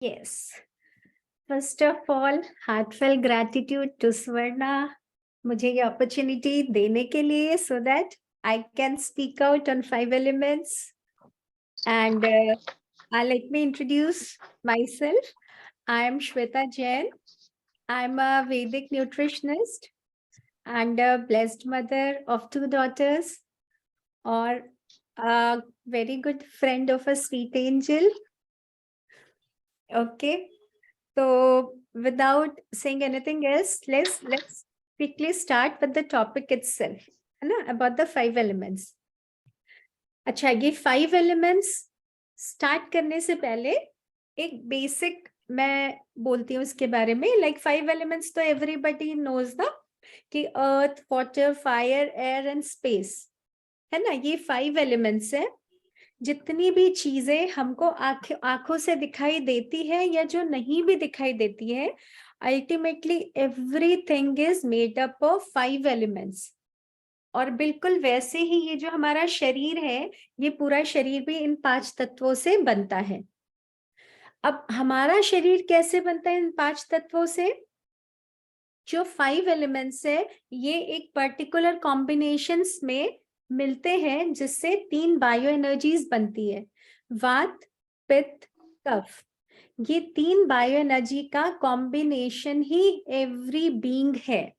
Yes. First of all, heartfelt gratitude to Swarna मुझे ये opportunity देने के लिए so that I can speak out on 5 elements. And let me introduce myself. I am Shweta Jain. I'm a Vedic nutritionist and a blessed mother of 2 daughters, or a very good friend of a sweet angel. Okay. So without saying anything else, let's quickly start with the topic itself, है ना, about the 5 elements. अच्छा, ये 5 elements start करने से पहले एक basic मैं बोलती हूँ इसके बारे में. लाइक 5 elements तो एवरीबडी नोज ना, कि earth, water, fire, air and space, है ना. ये 5 elements है. जितनी भी चीजें हमको आंखों से दिखाई देती है या जो नहीं भी दिखाई देती है, ultimately everything is made up of 5 elements. और बिल्कुल वैसे ही ये जो हमारा शरीर है, ये पूरा शरीर भी इन 5 तत्वों से बनता है. अब हमारा शरीर कैसे बनता है इन 5 तत्वों से? जो 5 elements है, ये एक पर्टिकुलर कॉम्बिनेशंस में मिलते हैं, जिससे 3 बायो एनर्जीज बनती है. वात, पित्त, कफ. ये 3 बायो एनर्जी का कॉम्बिनेशन ही एवरी बीइंग है.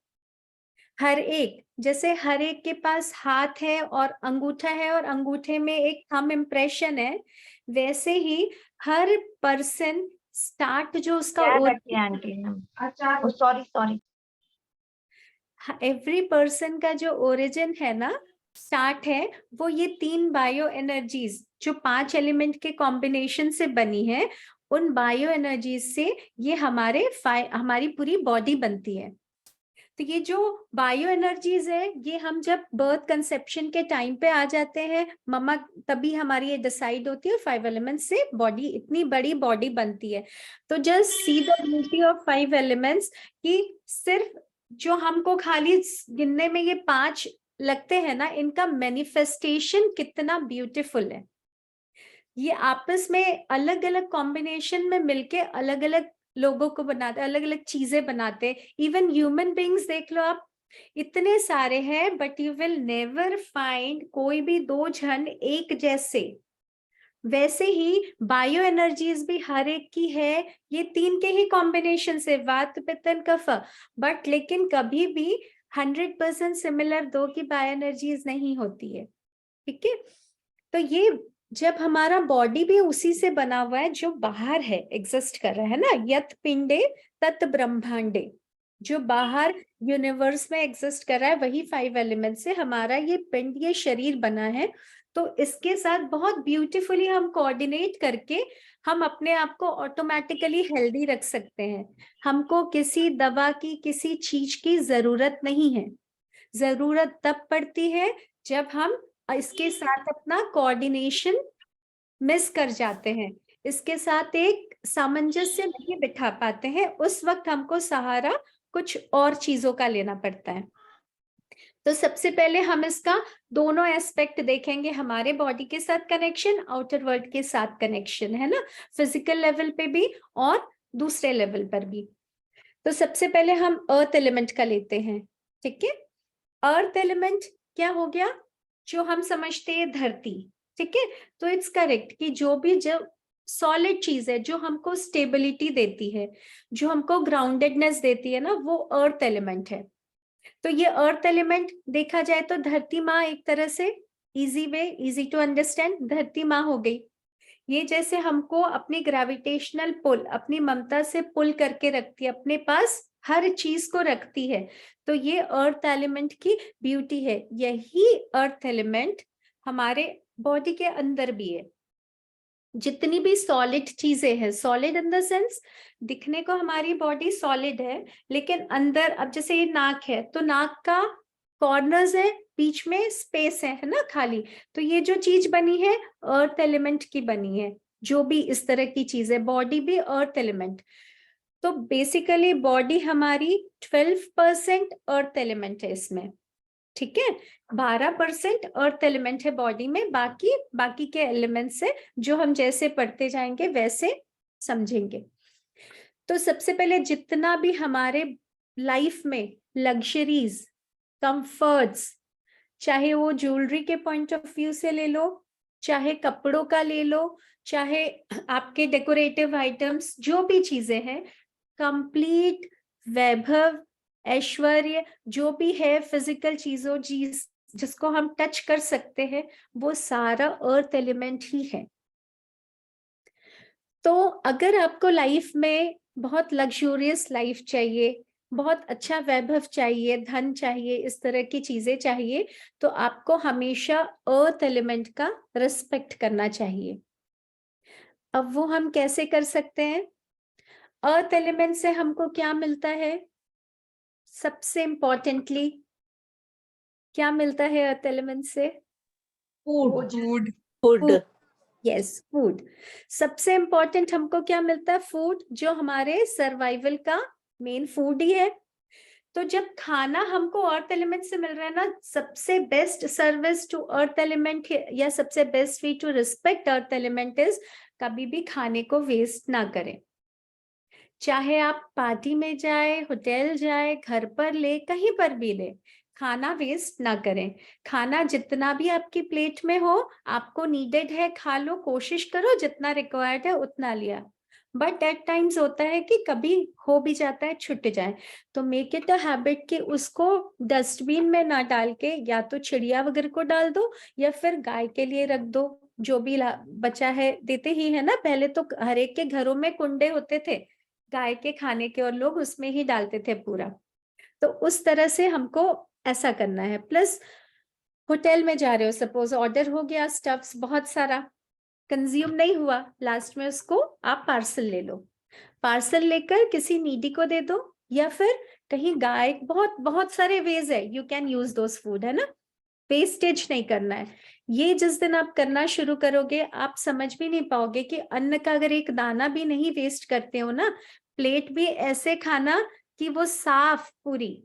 हर एक, जैसे हर एक के पास हाथ है और अंगूठा है और अंगूठे में एक थंब इम्प्रेशन है, वैसे ही हर पर्सन स्टार्ट जो उसका एवरी पर्सन का जो ओरिजिन है ना, स्टार्ट है, वो ये 3 बायो एनर्जीज जो 5 एलिमेंट के कॉम्बिनेशन से बनी है, उन बायो एनर्जीज से ये हमारी पूरी बॉडी बनती है. तो ये जो बायो एनर्जीज है, ये हम जब बर्थ कंसेप्शन के टाइम पे आ जाते हैं मम्मा, तभी हमारी ये डिसाइड होती है. 5 एलिमेंट्स से बॉडी, इतनी बड़ी बॉडी बनती है. तो just see the beauty of 5 elements, कि सिर्फ जो हमको खाली गिनने में ये 5 लगते हैं ना, इनका मैनिफेस्टेशन कितना ब्यूटीफुल है. ये आपस में अलग अलग कॉम्बिनेशन में मिलके अलग अलग लोगों को बनाते, अलग अलग चीजें बनाते. इवन ह्यूमन बींग्स देख लो आप, इतने सारे हैं, but you will never find कोई भी 2 जन एक जैसे. वैसे ही बायो एनर्जीज भी हर एक की है, ये 3 के ही कॉम्बिनेशन से, वात, पित्त, कफ. बट लेकिन कभी भी 100% सिमिलर 2 की बायो एनर्जीज नहीं होती है. ठीक है. तो ये जब हमारा बॉडी भी उसी से बना हुआ है, जो बाहर है, एग्जिस्ट कर रहा है ना, यत पिंडे तत् ब्रह्मांडे, जो बाहर यूनिवर्स में एग्जिस्ट कर रहा है, वही 5 एलिमेंट से हमारा ये पिंड, ये शरीर बना है. तो इसके साथ बहुत ब्यूटीफुली हम कोऑर्डिनेट करके हम अपने आप को ऑटोमेटिकली हेल्दी रख सकते हैं. हमको किसी दवा की, किसी चीज की जरूरत नहीं है. जरूरत तब पड़ती है जब हम इसके साथ अपना कोऑर्डिनेशन मिस कर जाते हैं, इसके साथ एक सामंजस्य नहीं बिठा पाते हैं. उस वक्त हमको सहारा कुछ और चीजों का लेना पड़ता है. तो सबसे पहले हम इसका दोनों एस्पेक्ट देखेंगे, हमारे बॉडी के साथ कनेक्शन, आउटर वर्ल्ड के साथ कनेक्शन, है ना, फिजिकल लेवल पे भी और दूसरे लेवल पर भी. तो सबसे पहले हम अर्थ एलिमेंट का लेते हैं. ठीक है. अर्थ एलिमेंट क्या हो गया? जो हम समझते हैं धरती. ठीक है. तो इट्स करेक्ट कि जो भी जब सॉलिड चीज है, जो हमको स्टेबिलिटी देती है, जो हमको ग्राउंडेडनेस देती है ना, वो अर्थ एलिमेंट है. तो ये अर्थ एलिमेंट देखा जाए तो धरती माँ, एक तरह से easy way, easy to understand, धरती माँ हो गई. ये जैसे हमको अपनी ग्रेविटेशनल पुल, अपनी ममता से पुल करके रखती है, अपने पास हर चीज को रखती है. तो ये अर्थ एलिमेंट की ब्यूटी है. यही अर्थ एलिमेंट हमारे बॉडी के अंदर भी है. जितनी भी सॉलिड चीजें हैं, सॉलिड इन द सेंस दिखने को हमारी बॉडी सॉलिड है, लेकिन अंदर, अब जैसे ये नाक है, तो नाक का कॉर्नर्स है, बीच में स्पेस है ना, खाली. तो ये जो चीज बनी है, अर्थ एलिमेंट की बनी है. जो भी इस तरह की चीज है, बॉडी भी अर्थ एलिमेंट. तो बेसिकली बॉडी हमारी 12% अर्थ एलिमेंट है इसमें. ठीक है. 12% अर्थ एलिमेंट है बॉडी में, बाकी के एलिमेंट्स है जो हम जैसे पढ़ते जाएंगे वैसे समझेंगे. तो सबसे पहले जितना भी हमारे लाइफ में लग्जरीज, कंफर्ट्स, चाहे वो ज्वेलरी के पॉइंट ऑफ व्यू से ले लो, चाहे कपड़ों का ले लो, चाहे आपके डेकोरेटिव आइटम्स, जो भी चीजें हैं, कंप्लीट वैभव, ऐश्वर्य, जो भी है फिजिकल चीजों जिसको हम टच कर सकते हैं, वो सारा अर्थ एलिमेंट ही है। तो अगर आपको लाइफ में बहुत लग्जूरियस लाइफ चाहिए, बहुत अच्छा वैभव चाहिए, धन चाहिए, इस तरह की चीजें चाहिए, तो आपको हमेशा अर्थ एलिमेंट का रिस्पेक्ट करना चाहिए। अब वो हम कैसे कर सकते हैं? अर्थ एलिमेंट से हमको क्या मिलता है? सबसे इंपॉर्टेंटली क्या मिलता है अर्थ एलिमेंट से? फूड। फूड। Yes, food. सबसे इंपॉर्टेंट हमको क्या मिलता है? फूड, जो हमारे सर्वाइवल का मेन फूड ही है। तो जब खाना हमको अर्थ एलिमेंट से मिल रहा है ना, सबसे best service to earth element या सबसे best way to respect earth element is कभी भी खाने को वेस्ट ना करें। चाहे आप पार्टी में जाए, होटल जाए, घर पर ले, कहीं पर भी ले, खाना वेस्ट ना करें। खाना जितना भी आपकी प्लेट में हो, आपको नीडेड है खा लो, कोशिश करो जितना रिक्वायर्ड है उतना लिया। बट एट टाइम्स होता है कि कभी हो भी जाता है छुट जाए, तो मेक इट अ हैबिट कि उसको डस्टबिन में ना डाल के या तो चिड़िया वगैरह को डाल दो या फिर गाय के लिए रख दो। जो भी बचा है देते ही है ना, पहले तो हर एक के घरों में कुंडे होते थे गाय के खाने के और लोग उसमें ही डालते थे पूरा। तो उस तरह से हमको ऐसा करना है। प्लस होटल में जा रहे हो, सपोज ऑर्डर हो गया स्टफ्स बहुत सारा, कंज्यूम नहीं हुआ, लास्ट में उसको आप पार्सल ले लो, पार्सल लेकर किसी नीडी को दे दो या फिर कहीं गाय, बहुत बहुत सारे वेज है, you can use those food, है ना। वेस्टेज नहीं करना है। ये जिस दिन आप करना शुरू करोगे, आप समझ भी नहीं पाओगे कि अन्न का अगर एक दाना भी नहीं वेस्ट करते हो ना, प्लेट भी ऐसे खाना कि वो साफ पूरी।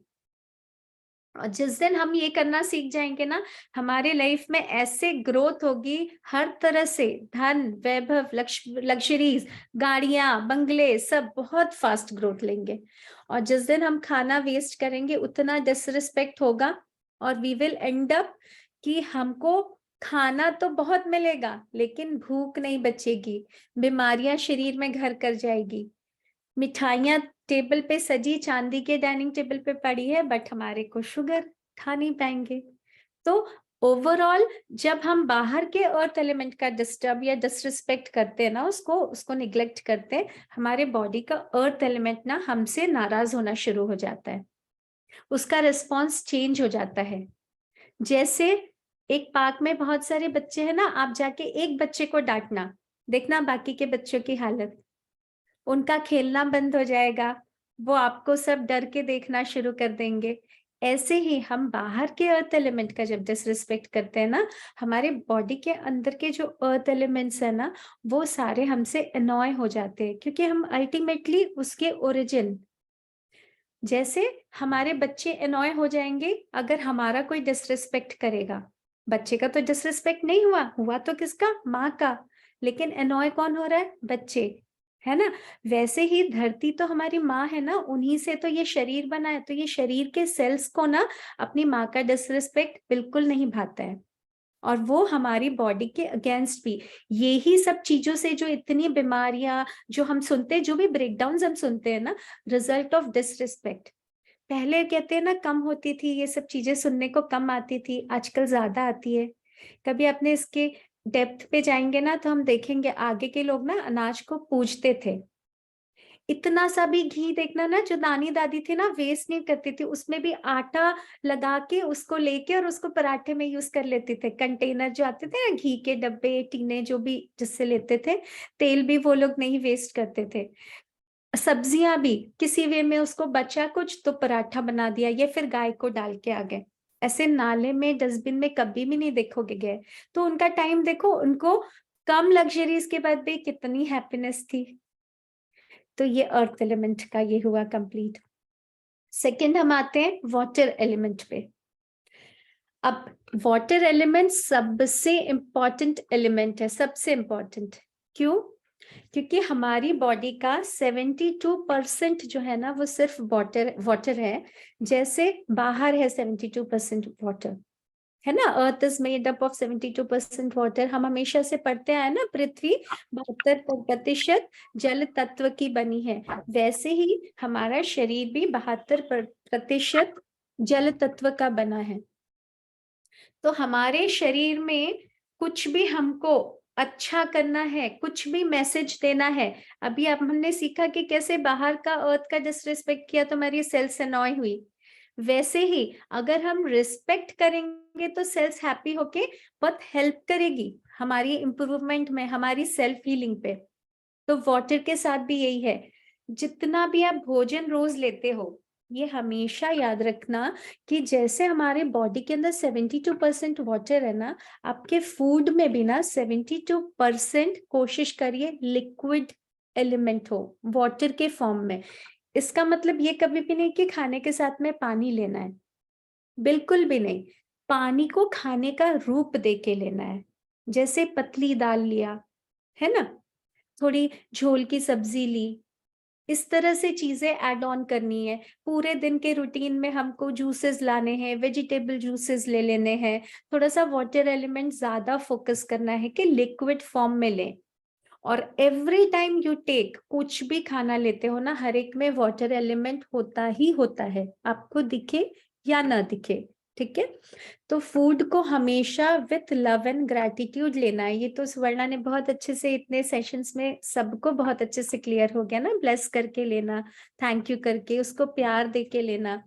और जिस दिन हम ये करना सीख जाएंगे ना, हमारे लाइफ में ऐसे ग्रोथ होगी हर तरह से, धन, वैभव, लग्जरीज, गाड़ियां, बंगले, सब बहुत फास्ट ग्रोथ लेंगे। और जिस दिन हम खाना वेस्ट करेंगे, उतना डिसरिस्पेक्ट होगा और वी विल एंड अप कि हमको खाना तो बहुत मिलेगा लेकिन भूख नहीं बचेगी, बीमारियां शरीर में घर कर जाएगी। मिठाइयाँ टेबल पे सजी चांदी के डाइनिंग टेबल पे पड़ी है, बट हमारे को शुगर, खा नहीं पाएंगे। तो ओवरऑल जब हम बाहर के अर्थ एलिमेंट का डिस्टर्ब या डिसरिस्पेक्ट करते हैं ना, उसको निग्लेक्ट करते हैं, हमारे बॉडी का अर्थ एलिमेंट ना हमसे नाराज होना शुरू हो जाता है, उसका रिस्पॉन्स चेंज हो जाता है। जैसे एक पार्क में बहुत सारे बच्चे हैं ना, आप जाके एक बच्चे को डांटना, देखना बाकी के बच्चों की हालत, उनका खेलना बंद हो जाएगा, वो आपको सब डर के देखना शुरू कर देंगे। ऐसे ही हम बाहर के अर्थ एलिमेंट का जब डिसरिस्पेक्ट करते हैं ना, हमारे बॉडी के अंदर के जो अर्थ एलिमेंट्स है ना, वो सारे हमसे अनॉय हो जाते हैं, क्योंकि हम अल्टीमेटली उसके ओरिजिन, जैसे हमारे बच्चे अनॉय हो जाएंगे अगर हमारा कोई डिसरिस्पेक्ट करेगा। बच्चे का तो डिसरिस्पेक्ट नहीं हुआ, हुआ तो किसका? माँ का। लेकिन अनॉय कौन हो रहा है? बच्चे, है ना। वैसे ही धरती तो हमारी माँ है ना, उन्हीं से तो ये शरीर बना है, तो ये शरीर के सेल्स को ना अपनी माँ का डिसरिस्पेक्ट बिल्कुल नहीं भाता है, और वो हमारी बॉडी के अगेंस्ट भी। यही सब चीजों से जो इतनी बीमारियां जो हम सुनते हैं, जो भी ब्रेकडाउन हम सुनते हैं ना, रिजल्ट ऑफ डिसरिस्पेक्ट। पहले कहते हैं ना कम होती थी, ये सब चीजें सुनने को कम आती थी, आजकल ज्यादा आती है। कभी अपने इसके डेप्थ पे जाएंगे ना, तो हम देखेंगे आगे के लोग ना अनाज को पूजते थे। इतना सा भी घी देखना ना, जो नानी दादी थी ना, वेस्ट नहीं करती थी, उसमें भी आटा लगा के उसको लेके और उसको पराठे में यूज कर लेते थे। कंटेनर जो आते थे ना, घी के डब्बे, टीने, जो भी जिससे लेते थे, तेल भी वो लोग नहीं वेस्ट करते थे। सब्जियां भी किसी वे में उसको बचा कुछ तो पराठा बना दिया, या फिर गाय को डाल के आ गए। ऐसे नाले में, डस्टबिन में कभी भी नहीं देखोगे गए। तो उनका टाइम देखो, उनको कम लग्जरीज के बाद भी कितनी हैप्पीनेस थी। तो ये अर्थ एलिमेंट का ये हुआ कंप्लीट। सेकंड हम आते हैं वाटर एलिमेंट पे। अब वाटर एलिमेंट सबसे इंपॉर्टेंट एलिमेंट है, सबसे इंपॉर्टेंट। क्यों? क्योंकि हमारी बॉडी का 72% जो है ना वो सिर्फ वाटर है। जैसे बाहर है 72% वाटर, है ना, earth is made up of 72% water. हम हमेशा से पढ़ते आए ना, पृथ्वी 72% जल तत्व की बनी है। वैसे ही हमारा शरीर भी 72% जल तत्व का बना है। तो हमारे शरीर में कुछ भी हमको अच्छा करना है, कुछ भी मैसेज देना है। अभी आप हमने सीखा कि कैसे बाहर का अर्थ का डिसरिस्पेक्ट किया तो हमारी सेल्स अनॉय हुई। वैसे ही अगर हम रिस्पेक्ट करेंगे तो सेल्स हैप्पी होके बहुत हेल्प करेगी हमारी इंप्रूवमेंट में, हमारी सेल्फ हीलिंग पे। तो वाटर के साथ भी यही है। जितना भी आप भोजन रोज लेते हो, ये हमेशा याद रखना कि जैसे हमारे बॉडी के अंदर 72% वाटर है ना, आपके फूड में भी ना 72% कोशिश करिए लिक्विड एलिमेंट हो, वाटर के फॉर्म में। इसका मतलब ये कभी भी नहीं कि खाने के साथ में पानी लेना है, बिल्कुल भी नहीं। पानी को खाने का रूप दे के लेना है। जैसे पतली दाल लिया, है ना, थोड़ी झोल की सब्जी ली, इस तरह से चीजें ऐड ऑन करनी है। पूरे दिन के रूटीन में हमको जूसेस लाने हैं, वेजिटेबल जूसेस ले लेने हैं, थोड़ा सा वाटर एलिमेंट ज्यादा फोकस करना है कि लिक्विड फॉर्म में लें। और एवरी टाइम यू टेक, कुछ भी खाना लेते हो ना, हर एक में वाटर एलिमेंट होता ही होता है, आपको दिखे या ना दिखे। ठीक है, तो फूड को हमेशा विथ लव एंड ग्रैटिट्यूड लेना है। ये तो स्वर्णा ने बहुत अच्छे से इतने सेशंस में सबको बहुत अच्छे से क्लियर हो गया ना, ब्लेस करके लेना, थैंक यू करके, उसको प्यार दे के लेना,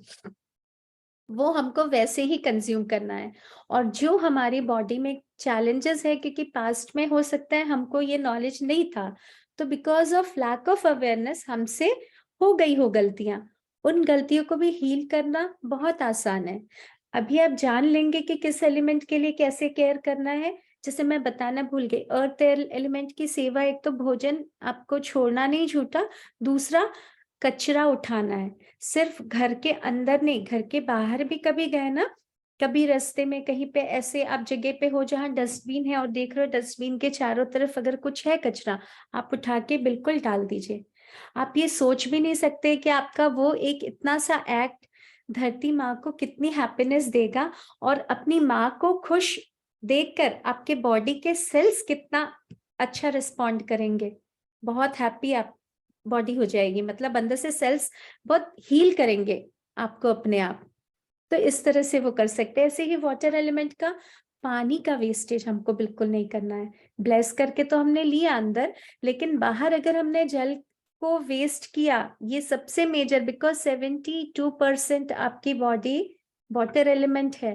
वो हमको वैसे ही कंज्यूम करना है। और जो हमारी बॉडी में चैलेंजेस है, क्योंकि पास्ट में हो सकता है हमको ये नॉलेज नहीं था, तो because of lack of awareness हमसे हो गई हो गलतियां, उन गलतियों को भी हील करना बहुत आसान है। अभी आप जान लेंगे कि किस एलिमेंट के लिए कैसे केयर करना है। जैसे मैं बताना भूल गई, अर्थ एलिमेंट की सेवा, एक तो भोजन आपको छोड़ना नहीं छूटा, दूसरा कचरा उठाना है। सिर्फ घर के अंदर नहीं, घर के बाहर भी कभी गए ना, कभी रास्ते में कहीं पे ऐसे आप जगह पे हो जहां डस्टबिन है और देख रहे हो डस्टबिन के चारों तरफ अगर कुछ है कचरा, आप उठा के बिल्कुल डाल दीजिए। आप ये सोच भी नहीं सकते कि आपका वो एक इतना सा एक्ट धरती माँ को कितनी हैप्पीनेस देगा, और अपनी माँ को खुश देखकर आपके बॉडी के सेल्स कितना अच्छा रिस्पॉन्ड करेंगे। बहुत हैप्पी आप बॉडी हो जाएगी, मतलब अंदर से सेल्स बहुत हील करेंगे आपको अपने आप। तो इस तरह से वो कर सकते हैं। ऐसे ही वाटर एलिमेंट का, पानी का वेस्टेज हमको बिल्कुल नहीं करना है। ब्लेस करके तो हमने लिया अंदर, लेकिन बाहर अगर हमने जल को वेस्ट किया, ये सबसे मेजर, बिकॉज 72% आपकी बॉडी वाटर एलिमेंट है।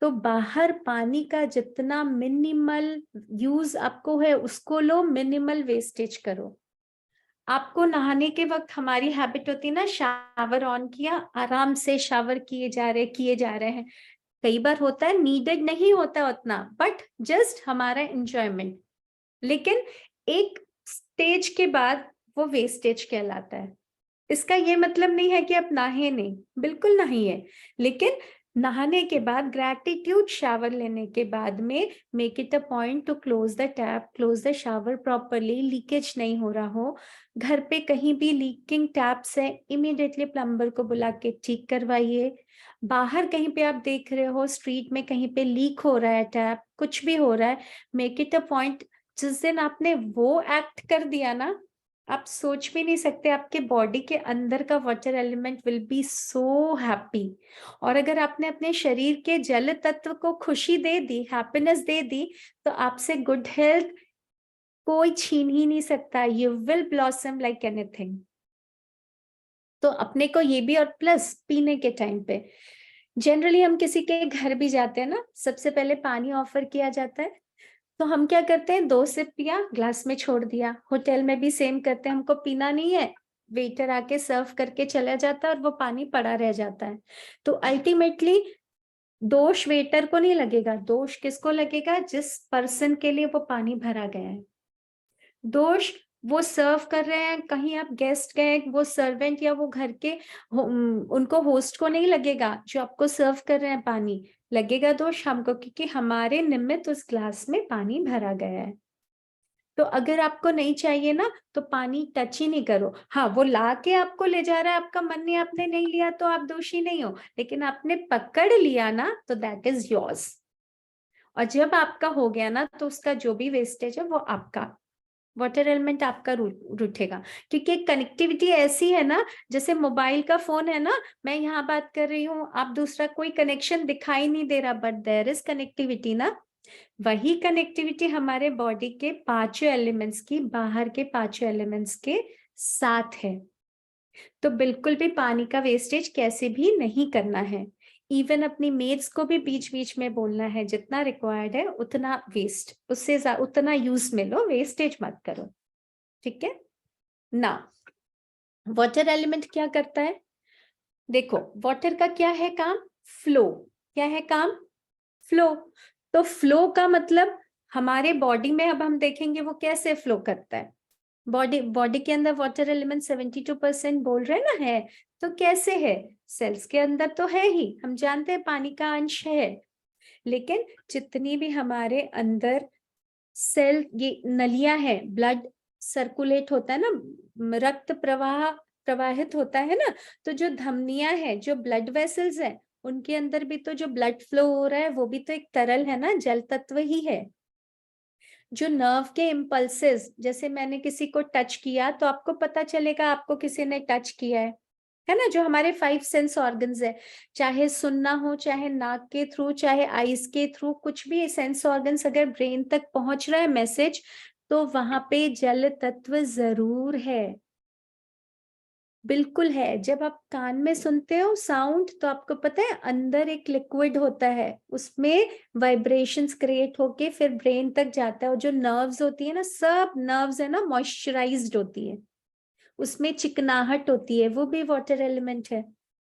तो बाहर पानी का जितना मिनिमल यूज आपको है उसको लो, मिनिमल वेस्टेज करो। आपको नहाने के वक्त हमारी हैबिट होती है ना, शावर ऑन किया, आराम से शावर किए जा रहे हैं। कई बार होता है नीडेड नहीं होता उतना, बट जस्ट हमारा एंजॉयमेंट। लेकिन एक स्टेज के बाद वो वेस्टेज कहलाता है। इसका ये मतलब नहीं है कि आप नहाए नहीं, बिल्कुल नहीं है, लेकिन नहाने के बाद, ग्रैटिट्यूड शावर लेने के बाद में, make it a point two close the tap, close the shower properly, leakage नहीं हो रहा हो। घर पे कहीं भी लीकिंग टैप्स है, इमीडिएटली प्लम्बर को बुला के ठीक करवाइए। बाहर कहीं पे आप देख रहे हो स्ट्रीट में कहीं पे लीक हो रहा है टैप, कुछ भी हो रहा है, मेक इट अ पॉइंट, जिस दिन आपने वो एक्ट कर दिया ना, आप सोच भी नहीं सकते आपके बॉडी के अंदर का water element will be so happy. और अगर आपने अपने शरीर के जल तत्व को खुशी दे दी, हैप्पीनेस दे दी, तो आपसे गुड हेल्थ कोई छीन ही नहीं सकता। You will blossom like anything. तो अपने को ये भी, और प्लस पीने के टाइम पे जनरली हम किसी के घर भी जाते हैं ना, सबसे पहले पानी ऑफर किया जाता है, तो हम क्या करते हैं, 2 सिप पिया, ग्लास में छोड़ दिया। होटल में भी सेम करते हैं, हमको पीना नहीं है, वेटर आके सर्व करके चला जाता है और वो पानी पड़ा रह जाता है। तो अल्टीमेटली दोष वेटर को नहीं लगेगा, दोष किसको लगेगा, जिस पर्सन के लिए वो पानी भरा गया है। दोष वो सर्व कर रहे हैं, कहीं आप गेस्ट गए, वो सर्वेंट या वो घर के उनको होस्ट को नहीं लगेगा, जो आपको सर्व कर रहे हैं पानी, लगेगा दोष हमको, क्योंकि हमारे निमित्त उस ग्लास में पानी भरा गया है। तो अगर आपको नहीं चाहिए ना तो पानी टच ही नहीं करो। हाँ, वो ला के आपको ले जा रहा है, आपका मन नहीं, आपने नहीं लिया तो आप दोषी नहीं हो, लेकिन आपने पकड़ लिया ना तो दैट इज योर्स। और जब आपका हो गया ना तो उसका जो भी वेस्टेज है वो आपका, वाटर एलिमेंट आपका रूठेगा। क्योंकि कनेक्टिविटी ऐसी है ना, जैसे मोबाइल का फोन है ना, मैं यहाँ बात कर रही हूँ, आप दूसरा कोई कनेक्शन दिखाई नहीं दे रहा, बट देयर इज कनेक्टिविटी ना। वही कनेक्टिविटी हमारे बॉडी के पांचों एलिमेंट्स की, बाहर के पांचों एलिमेंट्स के साथ है। तो बिल्कुल भी पानी का वेस्टेज कैसे भी नहीं करना है। इवन अपनी मेड्स को भी बीच बीच में बोलना है, जितना रिक्वायर्ड है उतना वेस्ट, उससे उतना यूज में लो, वेस्टेज मत करो। ठीक है ना। वाटर एलिमेंट क्या करता है? देखो, वाटर का क्या है काम? फ्लो। क्या है काम? फ्लो। तो फ्लो का मतलब हमारे बॉडी में अब हम देखेंगे वो कैसे फ्लो करता है। बॉडी बॉडी के अंदर वाटर एलिमेंट 72% बोल रहे हैं ना है। तो कैसे है? सेल्स के अंदर तो है ही, हम जानते हैं पानी का अंश है, लेकिन जितनी भी हमारे अंदर सेल, ये नलियां हैं, ब्लड सर्कुलेट होता है ना, रक्त प्रवाह प्रवाहित होता है ना, तो जो धमनियां हैं, जो ब्लड वेसल्स हैं, उनके अंदर भी तो जो ब्लड फ्लो हो रहा है वो भी तो एक तरल है ना, जल तत्व ही है। जो नर्व के इम्पल्सेस, जैसे मैंने किसी को टच किया तो आपको पता चलेगा आपको किसी ने टच किया है ना। जो हमारे 5 सेंस ऑर्गन्स है, चाहे सुनना हो, चाहे नाक के थ्रू, चाहे आईज के थ्रू, कुछ भी सेंस ऑर्गन्स अगर ब्रेन तक पहुंच रहा है मैसेज, तो वहां पे जल तत्व जरूर है, बिल्कुल है। जब आप कान में सुनते हो साउंड तो आपको पता है अंदर एक लिक्विड होता है, उसमें वाइब्रेशंस क्रिएट होके फिर ब्रेन तक जाता है, और जो नर्व्स होती है ना, सब नर्व्स है ना मॉइस्चराइज्ड होती है, उसमें चिकनाहट होती है, वो भी वाटर एलिमेंट है,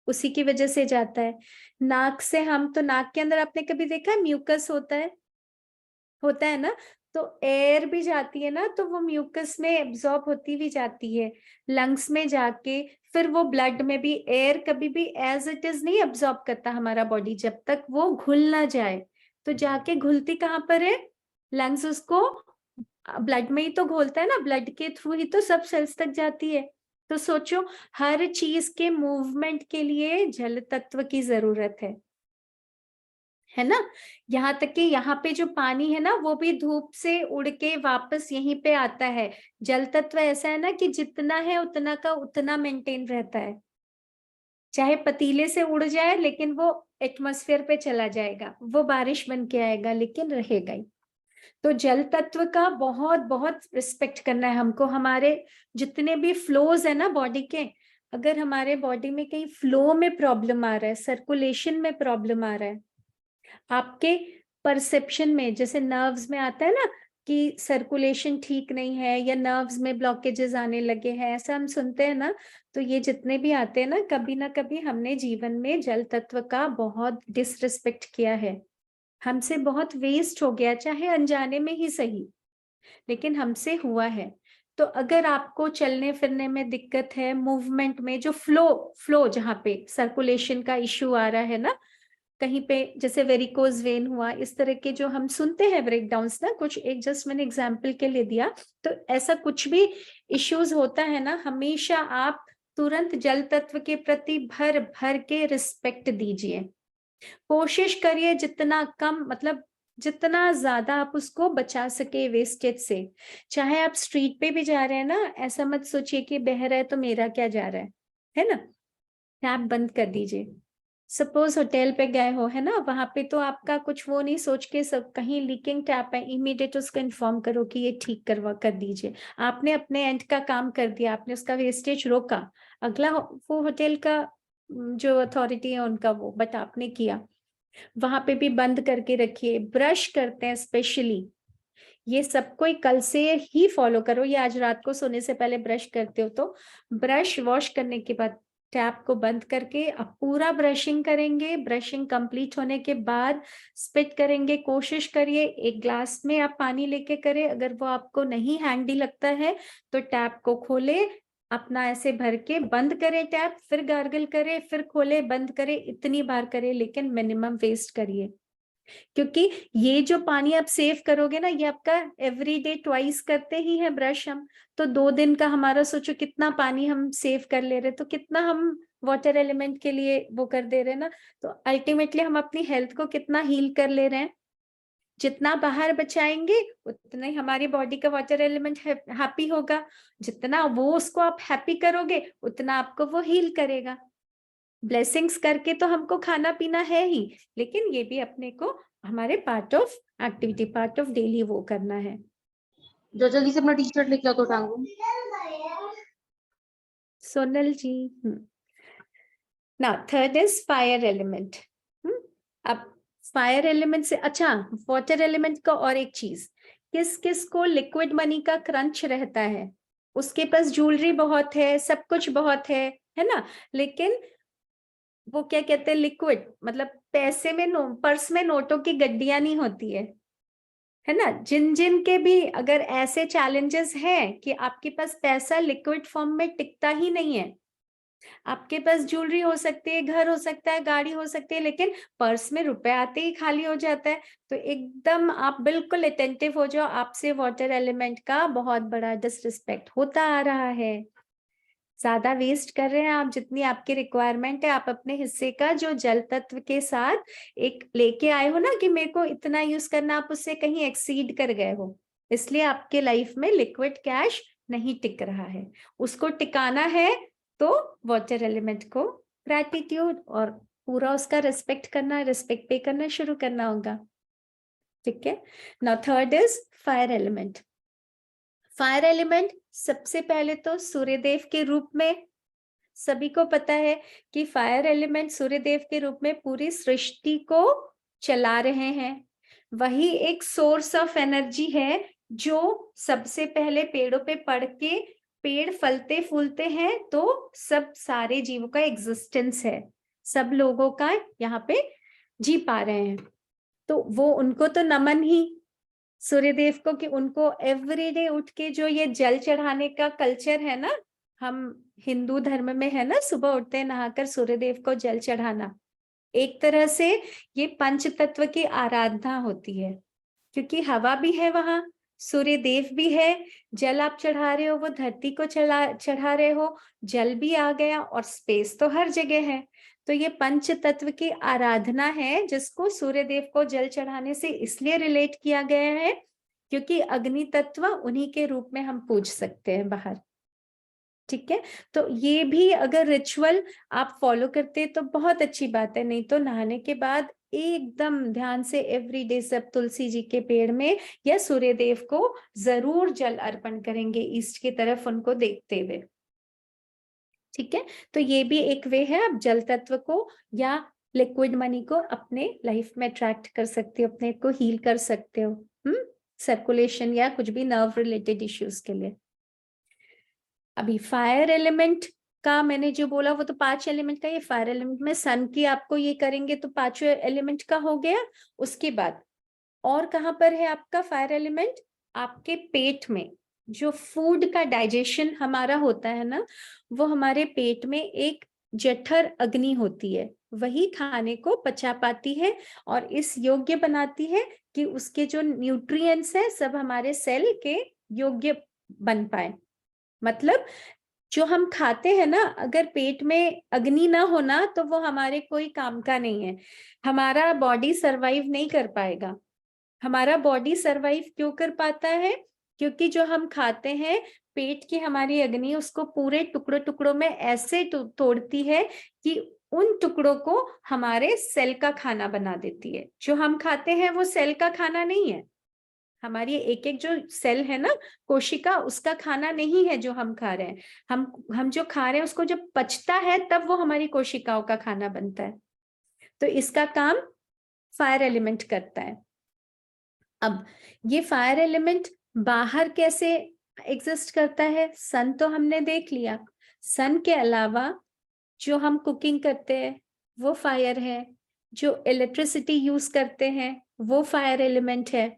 उसी की वजह से जाता है। नाक से हम तो, नाक के अंदर आपने कभी देखा है म्यूकस होता है ना, तो एयर भी जाती है ना, तो वो म्यूकस में एब्जॉर्ब होती भी जाती है लंग्स में जाके, फिर वो ब्लड में भी। एयर कभी भी एज इट इज नहीं एब्जॉर्ब करता हमारा बॉडी, जब तक वो घुल ना जाए। तो जाके घुलती कहाँ पर है? लंग्स उसको ब्लड में ही तो घोलता है ना, ब्लड के थ्रू ही तो सब सेल्स तक जाती है। तो सोचो, हर चीज के मूवमेंट के लिए जल तत्व की जरूरत है ना। यहाँ तक कि यहाँ पे जो पानी है ना, वो भी धूप से उड़ के वापस यहीं पे आता है। जल तत्व ऐसा है ना कि जितना है उतना का उतना मेंटेन रहता है, चाहे पतीले से उड़ जाए लेकिन वो एटमॉस्फेयर पे चला जाएगा, वो बारिश बन के आएगा लेकिन रहेगा ही। तो जल तत्व का बहुत बहुत रिस्पेक्ट करना है हमको। हमारे जितने भी फ्लोज है ना बॉडी के, अगर हमारे बॉडी में कहीं फ्लो में प्रॉब्लम आ रहा है, सर्कुलेशन में प्रॉब्लम आ रहा है, आपके परसेप्शन में, जैसे नर्व्स में आता है ना कि सर्कुलेशन ठीक नहीं है या नर्व्स में ब्लॉकेजेस आने लगे हैं, ऐसा हम सुनते हैं ना, तो ये जितने भी आते हैं ना कभी हमने जीवन में जल तत्व का बहुत डिसरिस्पेक्ट किया है, हमसे बहुत वेस्ट हो गया, चाहे अनजाने में ही सही, लेकिन हमसे हुआ है। तो अगर आपको चलने फिरने में दिक्कत है, मूवमेंट में जो फ्लो फ्लो जहाँ पे सर्कुलेशन का इश्यू आ रहा है ना, कहीं पे जैसे वेरिकोज वेन हुआ, इस तरह के जो हम सुनते हैं ब्रेकडाउन्स ना, कुछ एक जस्ट मैंने एग्जांपल के लिए दिया, तो ऐसा कुछ भी इश्यूज होता है ना, हमेशा आप तुरंत जल तत्व के प्रति भर भर के रिस्पेक्ट दीजिए। कोशिश करिए जितना कम, मतलब जितना ज्यादा आप उसको बचा सके वेस्टेज से। चाहे आप स्ट्रीट पे भी जा रहे हैं ना, ऐसा मत सोचिए कि बह रहा है तो मेरा क्या जा रहा है ना। टैप बंद कर दीजिए। सपोज होटल पे गए हो, है ना, वहां पे तो आपका कुछ वो नहीं सोच के, सब कहीं लीकिंग टैप है, इमीडिएट उसको इन्फॉर्म करो कि ये ठीक करवा कर दीजिए। आपने अपने एंड का काम कर दिया, आपने उसका वेस्टेज रोका। अगला वो होटल का जो अथॉरिटी है उनका वो, बट आपने किया। वहां पे भी बंद करके रखिए। ब्रश करते हैं स्पेशली, ये सब कोई कल से ही फॉलो करो, ये आज रात को सोने से पहले ब्रश करते हो तो ब्रश वॉश करने के बाद टैप को बंद करके आप पूरा ब्रशिंग करेंगे। ब्रशिंग कंप्लीट होने के बाद स्पिट करेंगे। कोशिश करिए एक ग्लास में आप पानी लेके करें, अगर वो आपको नहीं हैंडी लगता है तो टैप को खोले, अपना ऐसे भर के बंद करे टैप, फिर गार्गल करे, फिर खोले बंद करे, इतनी बार करे, लेकिन मिनिमम वेस्ट करिए। क्योंकि ये जो पानी आप सेव करोगे ना, ये आपका एवरीडे ट्वाइस करते ही है ब्रश हम, तो 2 दिन का हमारा सोचो कितना पानी हम सेव कर ले रहे, तो कितना हम वाटर एलिमेंट के लिए वो कर दे रहे हैं ना। तो अल्टीमेटली हम अपनी हेल्थ को कितना हील कर ले रहे हैं। जितना बाहर बचाएंगे उतना ही हमारी बॉडी का वाटर एलिमेंट हैप्पी होगा, जितना वो उसको आप हैप्पी करोगे उतना आपको वो हील करेगा। ब्लेसिंग्स करके तो हमको खाना पीना है ही, लेकिन ये भी अपने को हमारे part of activity, part of daily वो करना है। जो जल्दी से अपना टी शर्ट लेके आओ तो टांगू। Sonal ji. Now third is fire element. अब फायर एलिमेंट से, अच्छा वाटर एलिमेंट का और एक चीज, किस किस को लिक्विड मनी का क्रंच रहता है, उसके पास ज्वेलरी बहुत है, सब कुछ बहुत है ना, लेकिन वो क्या कहते हैं लिक्विड, मतलब पैसे में पर्स में नोटों की गड्डियां नहीं होती है ना। जिन जिन के भी अगर ऐसे चैलेंजेस हैं कि आपके पास पैसा लिक्विड फॉर्म में टिकता ही नहीं है, आपके पास ज्वेलरी हो सकती है, घर हो सकता है, गाड़ी हो सकती है, लेकिन पर्स में रुपए आते ही खाली हो जाता है, तो एकदम आप बिल्कुल अटेंटिव हो जाओ, आपसे वाटर एलिमेंट का बहुत बड़ा डिसरिस्पेक्ट होता आ रहा है। ज्यादा वेस्ट कर रहे हैं आप, जितनी आपकी रिक्वायरमेंट है, आप अपने हिस्से का जो जल तत्व के साथ एक लेके आए हो ना कि मेरे को इतना यूज करना, आप उससे कहीं एक्सीड कर गए हो, इसलिए आपके लाइफ में लिक्विड कैश नहीं टिक रहा है। उसको टिकाना है तो वाटर एलिमेंट को ग्रैटिट्यूड और पूरा उसका रिस्पेक्ट करना, रिस्पेक्ट पे करना शुरू करना होगा। ठीक है। Now third is fire element. Fire element सबसे पहले तो सूर्यदेव के रूप में, सभी को पता है कि फायर एलिमेंट सूर्यदेव के रूप में पूरी सृष्टि को चला रहे हैं। वही एक सोर्स ऑफ एनर्जी है जो सबसे पहले पेड़ों पे पड़ के पेड़ फलते फूलते हैं, तो सब सारे जीवों का एग्जिस्टेंस है, सब लोगों का यहाँ पे जी पा रहे हैं। तो वो उनको तो नमन ही सूर्यदेव को, कि उनको एवरीडे उठ के जो ये जल चढ़ाने का कल्चर है ना, हम हिंदू धर्म में है ना, सुबह उठते हैं नहाकर सूर्यदेव को जल चढ़ाना, एक तरह से ये पंच तत्व की आराधना होती है, क्योंकि हवा भी है वहां, सूर्य देव भी है, जल आप चढ़ा रहे हो वो धरती को चढ़ा रहे हो, जल भी आ गया और स्पेस तो हर जगह है, तो ये पंच तत्व की आराधना है, जिसको सूर्य देव को जल चढ़ाने से इसलिए रिलेट किया गया है क्योंकि अग्नि तत्व उन्हीं के रूप में हम पूज सकते हैं बाहर। ठीक है, तो ये भी अगर रिचुअल आप फॉलो करते तो बहुत अच्छी बात है, नहीं तो नहाने के बाद एकदम ध्यान से एवरीडे सब तुलसी जी के पेड़ में या सूर्य देव को जरूर जल अर्पण करेंगे, ईस्ट की तरफ उनको देखते हुए। ठीक है, तो ये भी एक वे है, आप जल तत्व को या लिक्विड मनी को अपने लाइफ में अट्रैक्ट कर सकते हो, अपने को हील कर सकते हो, सर्कुलेशन या कुछ भी नर्व रिलेटेड इश्यूज के लिए। अभी फायर एलिमेंट का मैंने जो बोला वो तो 5 एलिमेंट का, ये फायर एलिमेंट में सन की आपको ये करेंगे तो 5 एलिमेंट का हो गया। उसके बाद और कहाँ पर है आपका फायर एलिमेंट, आपके पेट में जो फूड का डाइजेशन हमारा होता है ना, वो हमारे पेट में एक जठर अग्नि होती है, वही खाने को पचा पाती है और इस योग्य बनाती है कि उसके जो न्यूट्रिएंट्स है सब हमारे सेल के योग्य बन पाए। मतलब जो हम खाते हैं ना, अगर पेट में अग्नि ना होना तो वो हमारे कोई काम का नहीं है, हमारा बॉडी सरवाइव नहीं कर पाएगा। हमारा बॉडी सरवाइव क्यों कर पाता है, क्योंकि जो हम खाते हैं पेट की हमारी अग्नि उसको पूरे टुकड़ों टुकड़ों में ऐसे तोड़ती है कि उन टुकड़ों को हमारे सेल का खाना बना देती है। जो हम खाते हैं वो सेल का खाना नहीं है, हमारी एक एक जो सेल है ना, कोशिका, उसका खाना नहीं है जो हम खा रहे हैं। हम जो खा रहे हैं उसको जब पचता है तब वो हमारी कोशिकाओं का खाना बनता है, तो इसका काम फायर एलिमेंट करता है। अब ये फायर एलिमेंट बाहर कैसे एग्जिस्ट करता है, सन तो हमने देख लिया, सन के अलावा जो हम कुकिंग करते हैं वो फायर है, जो इलेक्ट्रिसिटी यूज करते हैं वो फायर एलिमेंट है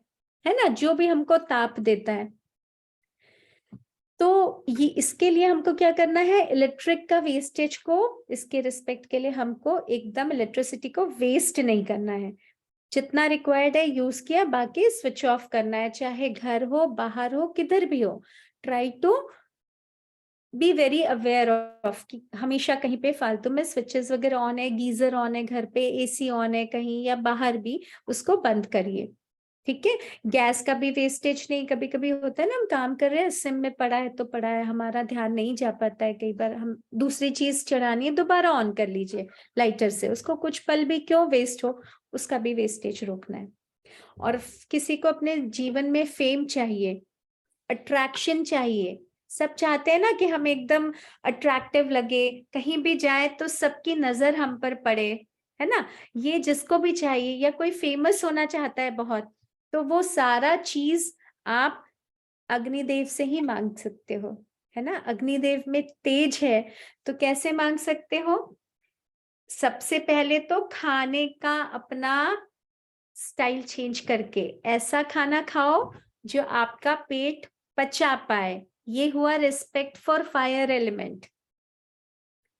ना, जो भी हमको ताप देता है। तो ये इसके लिए हमको क्या करना है, इलेक्ट्रिक का वेस्टेज को, इसके रिस्पेक्ट के लिए हमको एकदम इलेक्ट्रिसिटी को वेस्ट नहीं करना है। जितना रिक्वायर्ड है यूज किया, बाकी स्विच ऑफ करना है, चाहे घर हो, बाहर हो, किधर भी हो। Try to be very aware of कि हमेशा कहीं पे फालतू में स्विचेस वगैरह ऑन है, गीजर ऑन है घर पे, एसी ऑन है कहीं या बाहर भी, उसको बंद करिए। ठीक है। गैस का भी वेस्टेज नहीं, कभी कभी होता है ना, हम काम कर रहे हैं, सिम में पड़ा है तो पड़ा है, हमारा ध्यान नहीं जा पाता है, कई बार हम दूसरी चीज चढ़ानी है, दोबारा ऑन कर लीजिए लाइटर से, उसको कुछ पल भी क्यों वेस्ट हो, उसका भी वेस्टेज रोकना है। और किसी को अपने जीवन में फेम चाहिए, अट्रैक्शन चाहिए, सब चाहते हैं ना कि हम एकदम अट्रैक्टिव लगे, कहीं भी जाए तो सबकी नजर हम पर पड़े, है ना। ये जिसको भी चाहिए, या कोई फेमस होना चाहता है बहुत, तो वो सारा चीज आप अग्निदेव से ही मांग सकते हो, है ना। अग्निदेव में तेज है, तो कैसे मांग सकते हो? सबसे पहले तो खाने का अपना स्टाइल चेंज करके ऐसा खाना खाओ जो आपका पेट पचा पाए, ये हुआ रिस्पेक्ट फॉर फायर एलिमेंट।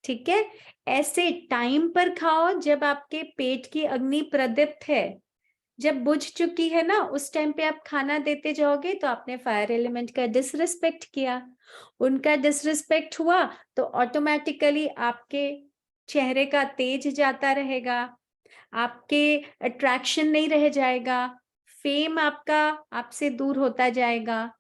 ठीक है। ऐसे टाइम पर खाओ जब आपके पेट की अग्नि प्रदीप्त है, जब बुझ चुकी है ना, उस टाइम पे आप खाना देते जाओगे तो आपने फायर एलिमेंट का डिसरिस्पेक्ट किया, उनका डिसरिस्पेक्ट हुआ, तो ऑटोमेटिकली आपके चेहरे का तेज जाता रहेगा, आपके अट्रैक्शन नहीं रह जाएगा, फेम आपका आपसे दूर होता जाएगा।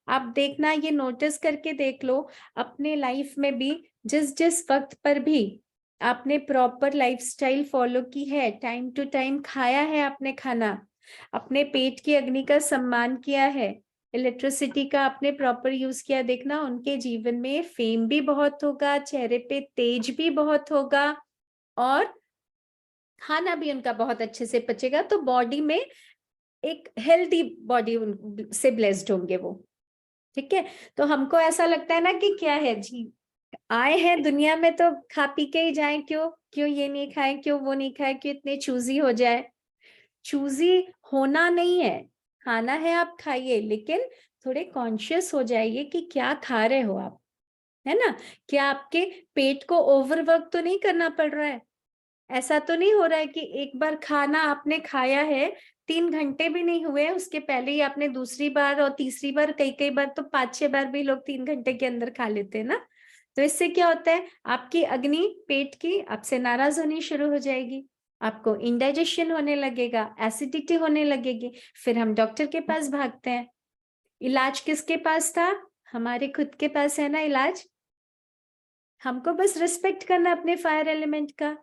आप देखना, ये नोटिस करके देख लो अपने लाइफ में भी, जिस जिस वक्त पर भी आपने प्रॉपर लाइफस्टाइल फॉलो की है, टाइम टू टाइम खाया है आपने खाना, अपने पेट की अग्नि का सम्मान किया है, इलेक्ट्रिसिटी का आपने प्रॉपर यूज किया, देखना उनके जीवन में फेम भी बहुत होगा, चेहरे पे तेज भी बहुत होगा, और खाना भी उनका बहुत अच्छे से पचेगा, तो बॉडी में एक हेल्दी बॉडी से ब्लेस्ड होंगे वो। ठीक है। तो हमको ऐसा लगता है ना कि क्या है जी, आए हैं दुनिया में तो खा पी के ही जाएं, क्यों क्यों ये नहीं खाए, क्यों वो नहीं खाए, क्यों इतने चूजी हो जाए। चूजी होना नहीं है, खाना है आप खाइए, लेकिन थोड़े कॉन्शियस हो जाइए कि क्या खा रहे हो आप, है ना। क्या आपके पेट को ओवरवर्क तो नहीं करना पड़ रहा है? ऐसा तो नहीं हो रहा है कि एक बार खाना आपने खाया है, 3 घंटे भी नहीं हुए उसके पहले ही आपने दूसरी बार और तीसरी बार, कई कई बार तो 5-6 बार भी लोग 3 घंटे के अंदर खा लेते हैं ना। तो इससे क्या होता है, आपकी अग्नि पेट की आपसे नाराज होनी शुरू हो जाएगी, आपको इंडाइजेशन होने लगेगा, एसिडिटी होने लगेगी, फिर हम डॉक्टर के पास भागते हैं। इलाज किसके पास था? हमारे खुद के पास है ना इलाज। हमको बस रिस्पेक्ट करना अपने फायर एलिमेंट का,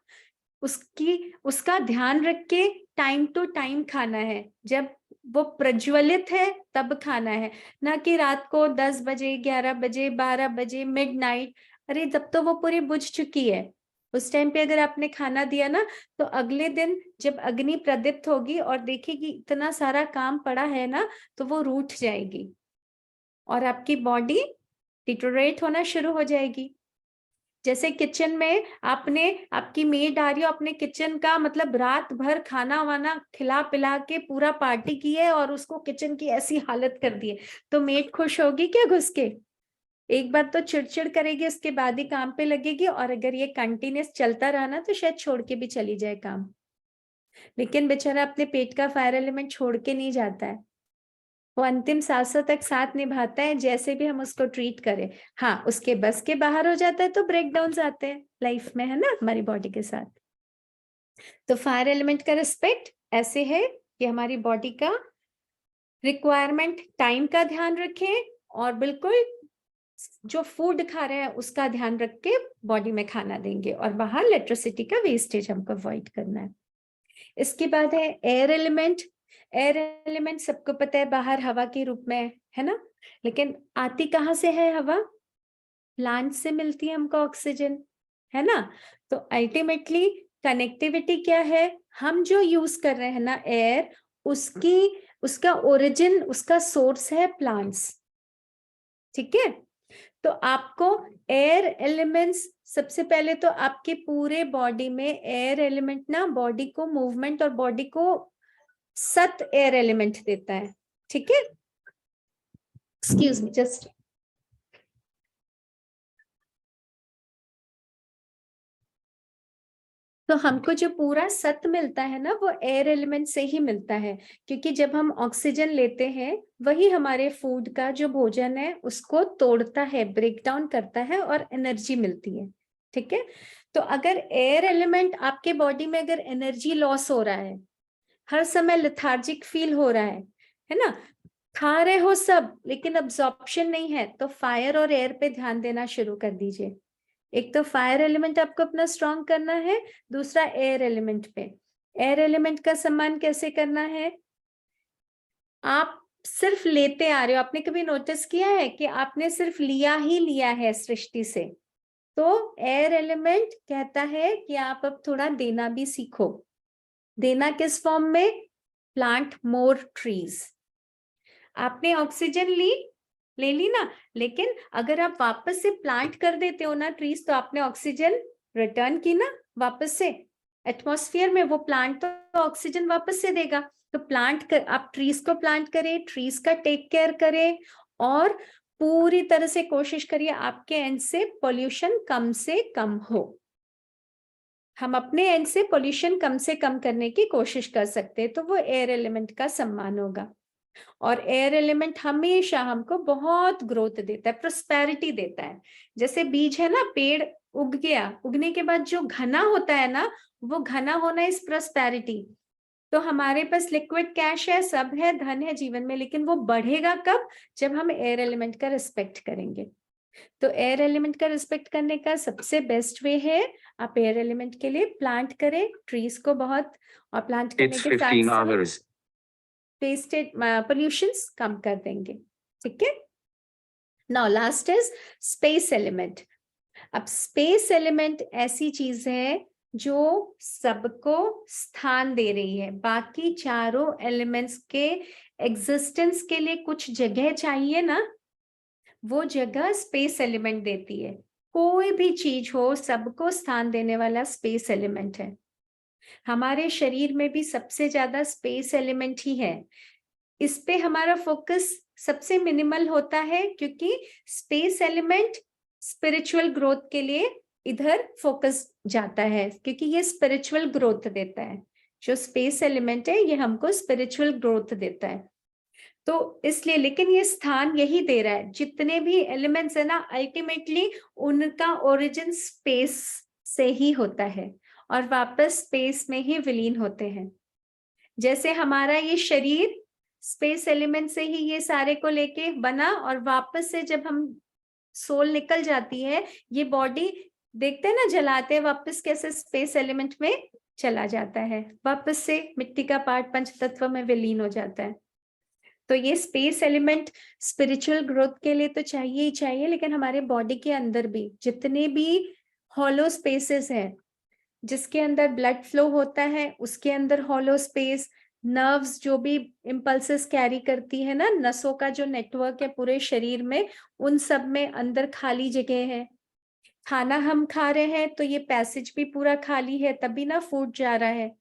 उसका ध्यान रख के टाइम टू टाइम खाना है, जब वो प्रज्वलित है तब खाना है, ना कि रात को 10 बजे, 11 बजे, 12 बजे, मिडनाइट। अरे जब तो वो पूरी बुझ चुकी है, उस टाइम पे अगर आपने खाना दिया ना, तो अगले दिन जब अग्नि प्रदीप्त होगी और देखेगी इतना सारा काम पड़ा है ना, तो वो रूठ जाएगी और आपकी बॉडी डिटोरेट होना शुरू हो जाएगी। जैसे किचन में आपने, आपकी मेड आ रही हो, अपने किचन का मतलब रात भर खाना वाना खिला पिला के पूरा पार्टी की है और उसको किचन की ऐसी हालत कर दी है, तो मेड खुश होगी क्या घुस के? एक बार तो चिड़चिड़ करेगी, उसके बाद ही काम पे लगेगी, और अगर ये कंटिन्यूस चलता रहा ना, तो शायद छोड़ के भी चली जाए काम। लेकिन बेचारा अपने पेट का फायर एलिमेंट छोड़ के नहीं जाता है, वो अंतिम सांसों तक साथ निभाता है, जैसे भी हम उसको ट्रीट करें। हाँ, उसके बस के बाहर हो जाता है तो ब्रेकडाउन आते हैं लाइफ में, है ना, हमारी बॉडी के साथ। तो फायर एलिमेंट का रिस्पेक्ट ऐसे है कि हमारी बॉडी का रिक्वायरमेंट, टाइम का ध्यान रखें, और बिल्कुल जो फूड खा रहे हैं उसका ध्यान रख के बॉडी में खाना देंगे, और बाहर इलेक्ट्रिसिटी का वेस्टेज हमको अवॉइड करना है। इसके बाद है एयर एलिमेंट। एयर एलिमेंट सबको पता है बाहर हवा के रूप में है ना, लेकिन आती कहाँ से है हवा? प्लांट से मिलती है हमको ऑक्सीजन, है ना। तो अल्टीमेटली कनेक्टिविटी क्या है, हम जो यूज कर रहे हैं ना एयर, उसकी उसका ओरिजिन, उसका सोर्स है प्लांट्स। ठीक है। तो आपको एयर एलिमेंट्स, सबसे पहले तो आपके पूरे बॉडी में एयर एलिमेंट ना बॉडी को मूवमेंट और बॉडी को सत एयर एलिमेंट देता है। ठीक है। Excuse me just. तो तो हमको जो पूरा सत्व मिलता है ना, वो एयर एलिमेंट से ही मिलता है, क्योंकि जब हम ऑक्सीजन लेते हैं वही हमारे फूड का जो भोजन है उसको तोड़ता है, ब्रेक डाउन करता है और एनर्जी मिलती है। ठीक है, तो अगर एयर एलिमेंट आपके बॉडी में अगर एनर्जी लॉस हो रहा है, हर समय लेथार्जिक फील हो रहा है ना, खा रहे हो सब लेकिन अब्जॉर्प्शन नहीं है, तो फायर और एयर पे ध्यान देना शुरू कर दीजिए। एक तो फायर एलिमेंट आपको अपना स्ट्रॉन्ग करना है, दूसरा एयर एलिमेंट पे। एयर एलिमेंट का सम्मान कैसे करना है? आप सिर्फ लेते आ रहे हो, आपने कभी नोटिस किया है कि आपने सिर्फ लिया ही लिया है सृष्टि से? तो एयर एलिमेंट कहता है कि आप अब थोड़ा देना भी सीखो। देना किस फॉर्म में? Plant more trees. आपने ऑक्सीजन ले ली ना, लेकिन अगर आप वापस से प्लांट कर देते हो ना ट्रीज, तो आपने ऑक्सीजन रिटर्न की ना वापस से एटमॉस्फेयर में, वो प्लांट तो ऑक्सीजन वापस से देगा। तो आप ट्रीज को प्लांट करें, ट्रीज का टेक केयर करें, और पूरी तरह से कोशिश करिए आपके एंड से पोल्यूशन कम से कम हो। हम अपने एंड से पोल्यूशन कम से कम करने की कोशिश कर सकते हैं, तो वो एयर एलिमेंट का सम्मान होगा। और एयर एलिमेंट हमेशा हमको बहुत ग्रोथ देता है, प्रोस्पेरिटी देता है। जैसे बीज है ना, पेड़ उग गया, उगने के बाद जो घना होता है ना, वो घना होना इज प्रोस्पेरिटी। तो हमारे पास लिक्विड कैश है, सब है, धन है जीवन में, लेकिन वो बढ़ेगा कब? जब हम एयर एलिमेंट का रिस्पेक्ट करेंगे। तो एयर एलिमेंट का रिस्पेक्ट करने का सबसे बेस्ट वे है, आप एयर एलिमेंट के लिए प्लांट करें ट्रीज को बहुत, और प्लांट करने के साथ वेस्टेड पोल्यूशंस कम कर देंगे। ठीक है, now last is space element. अब स्पेस एलिमेंट ऐसी चीज है जो सबको स्थान दे रही है। बाकी चारों एलिमेंट्स के एग्जिस्टेंस के लिए कुछ जगह चाहिए ना, वो जगह स्पेस एलिमेंट देती है। कोई भी चीज हो, सबको स्थान देने वाला स्पेस एलिमेंट है। हमारे शरीर में भी सबसे ज्यादा स्पेस एलिमेंट ही है। इस पे हमारा फोकस सबसे मिनिमल होता है, क्योंकि स्पेस एलिमेंट स्पिरिचुअल ग्रोथ के लिए इधर फोकस जाता है, क्योंकि ये स्पिरिचुअल ग्रोथ देता है। जो स्पेस एलिमेंट है ये हमको स्पिरिचुअल ग्रोथ देता है, तो इसलिए, लेकिन ये स्थान यही दे रहा है। जितने भी एलिमेंट्स है ना, अल्टीमेटली उनका ओरिजिन स्पेस से ही होता है और वापस स्पेस में ही विलीन होते हैं। जैसे हमारा ये शरीर स्पेस एलिमेंट से ही ये सारे को लेके बना, और वापस से जब हम सोल निकल जाती है, ये बॉडी देखते हैं ना, जलाते हैं, वापस कैसे स्पेस एलिमेंट में चला जाता है, वापस से मिट्टी का पार्ट पंच तत्व में विलीन हो जाता है। तो ये स्पेस एलिमेंट स्पिरिचुअल ग्रोथ के लिए तो चाहिए ही चाहिए, लेकिन हमारे बॉडी के अंदर भी जितने भी हॉलो स्पेसेस हैं, जिसके अंदर ब्लड फ्लो होता है, उसके अंदर हॉलो स्पेस, नर्व्स जो भी इम्पल्सेस कैरी करती है ना, नसों का जो नेटवर्क है पूरे शरीर में, उन सब में अंदर खाली जगह है। खाना हम खा रहे हैं तो ये पैसेज भी पूरा खाली है, तभी ना फूड जा रहा है।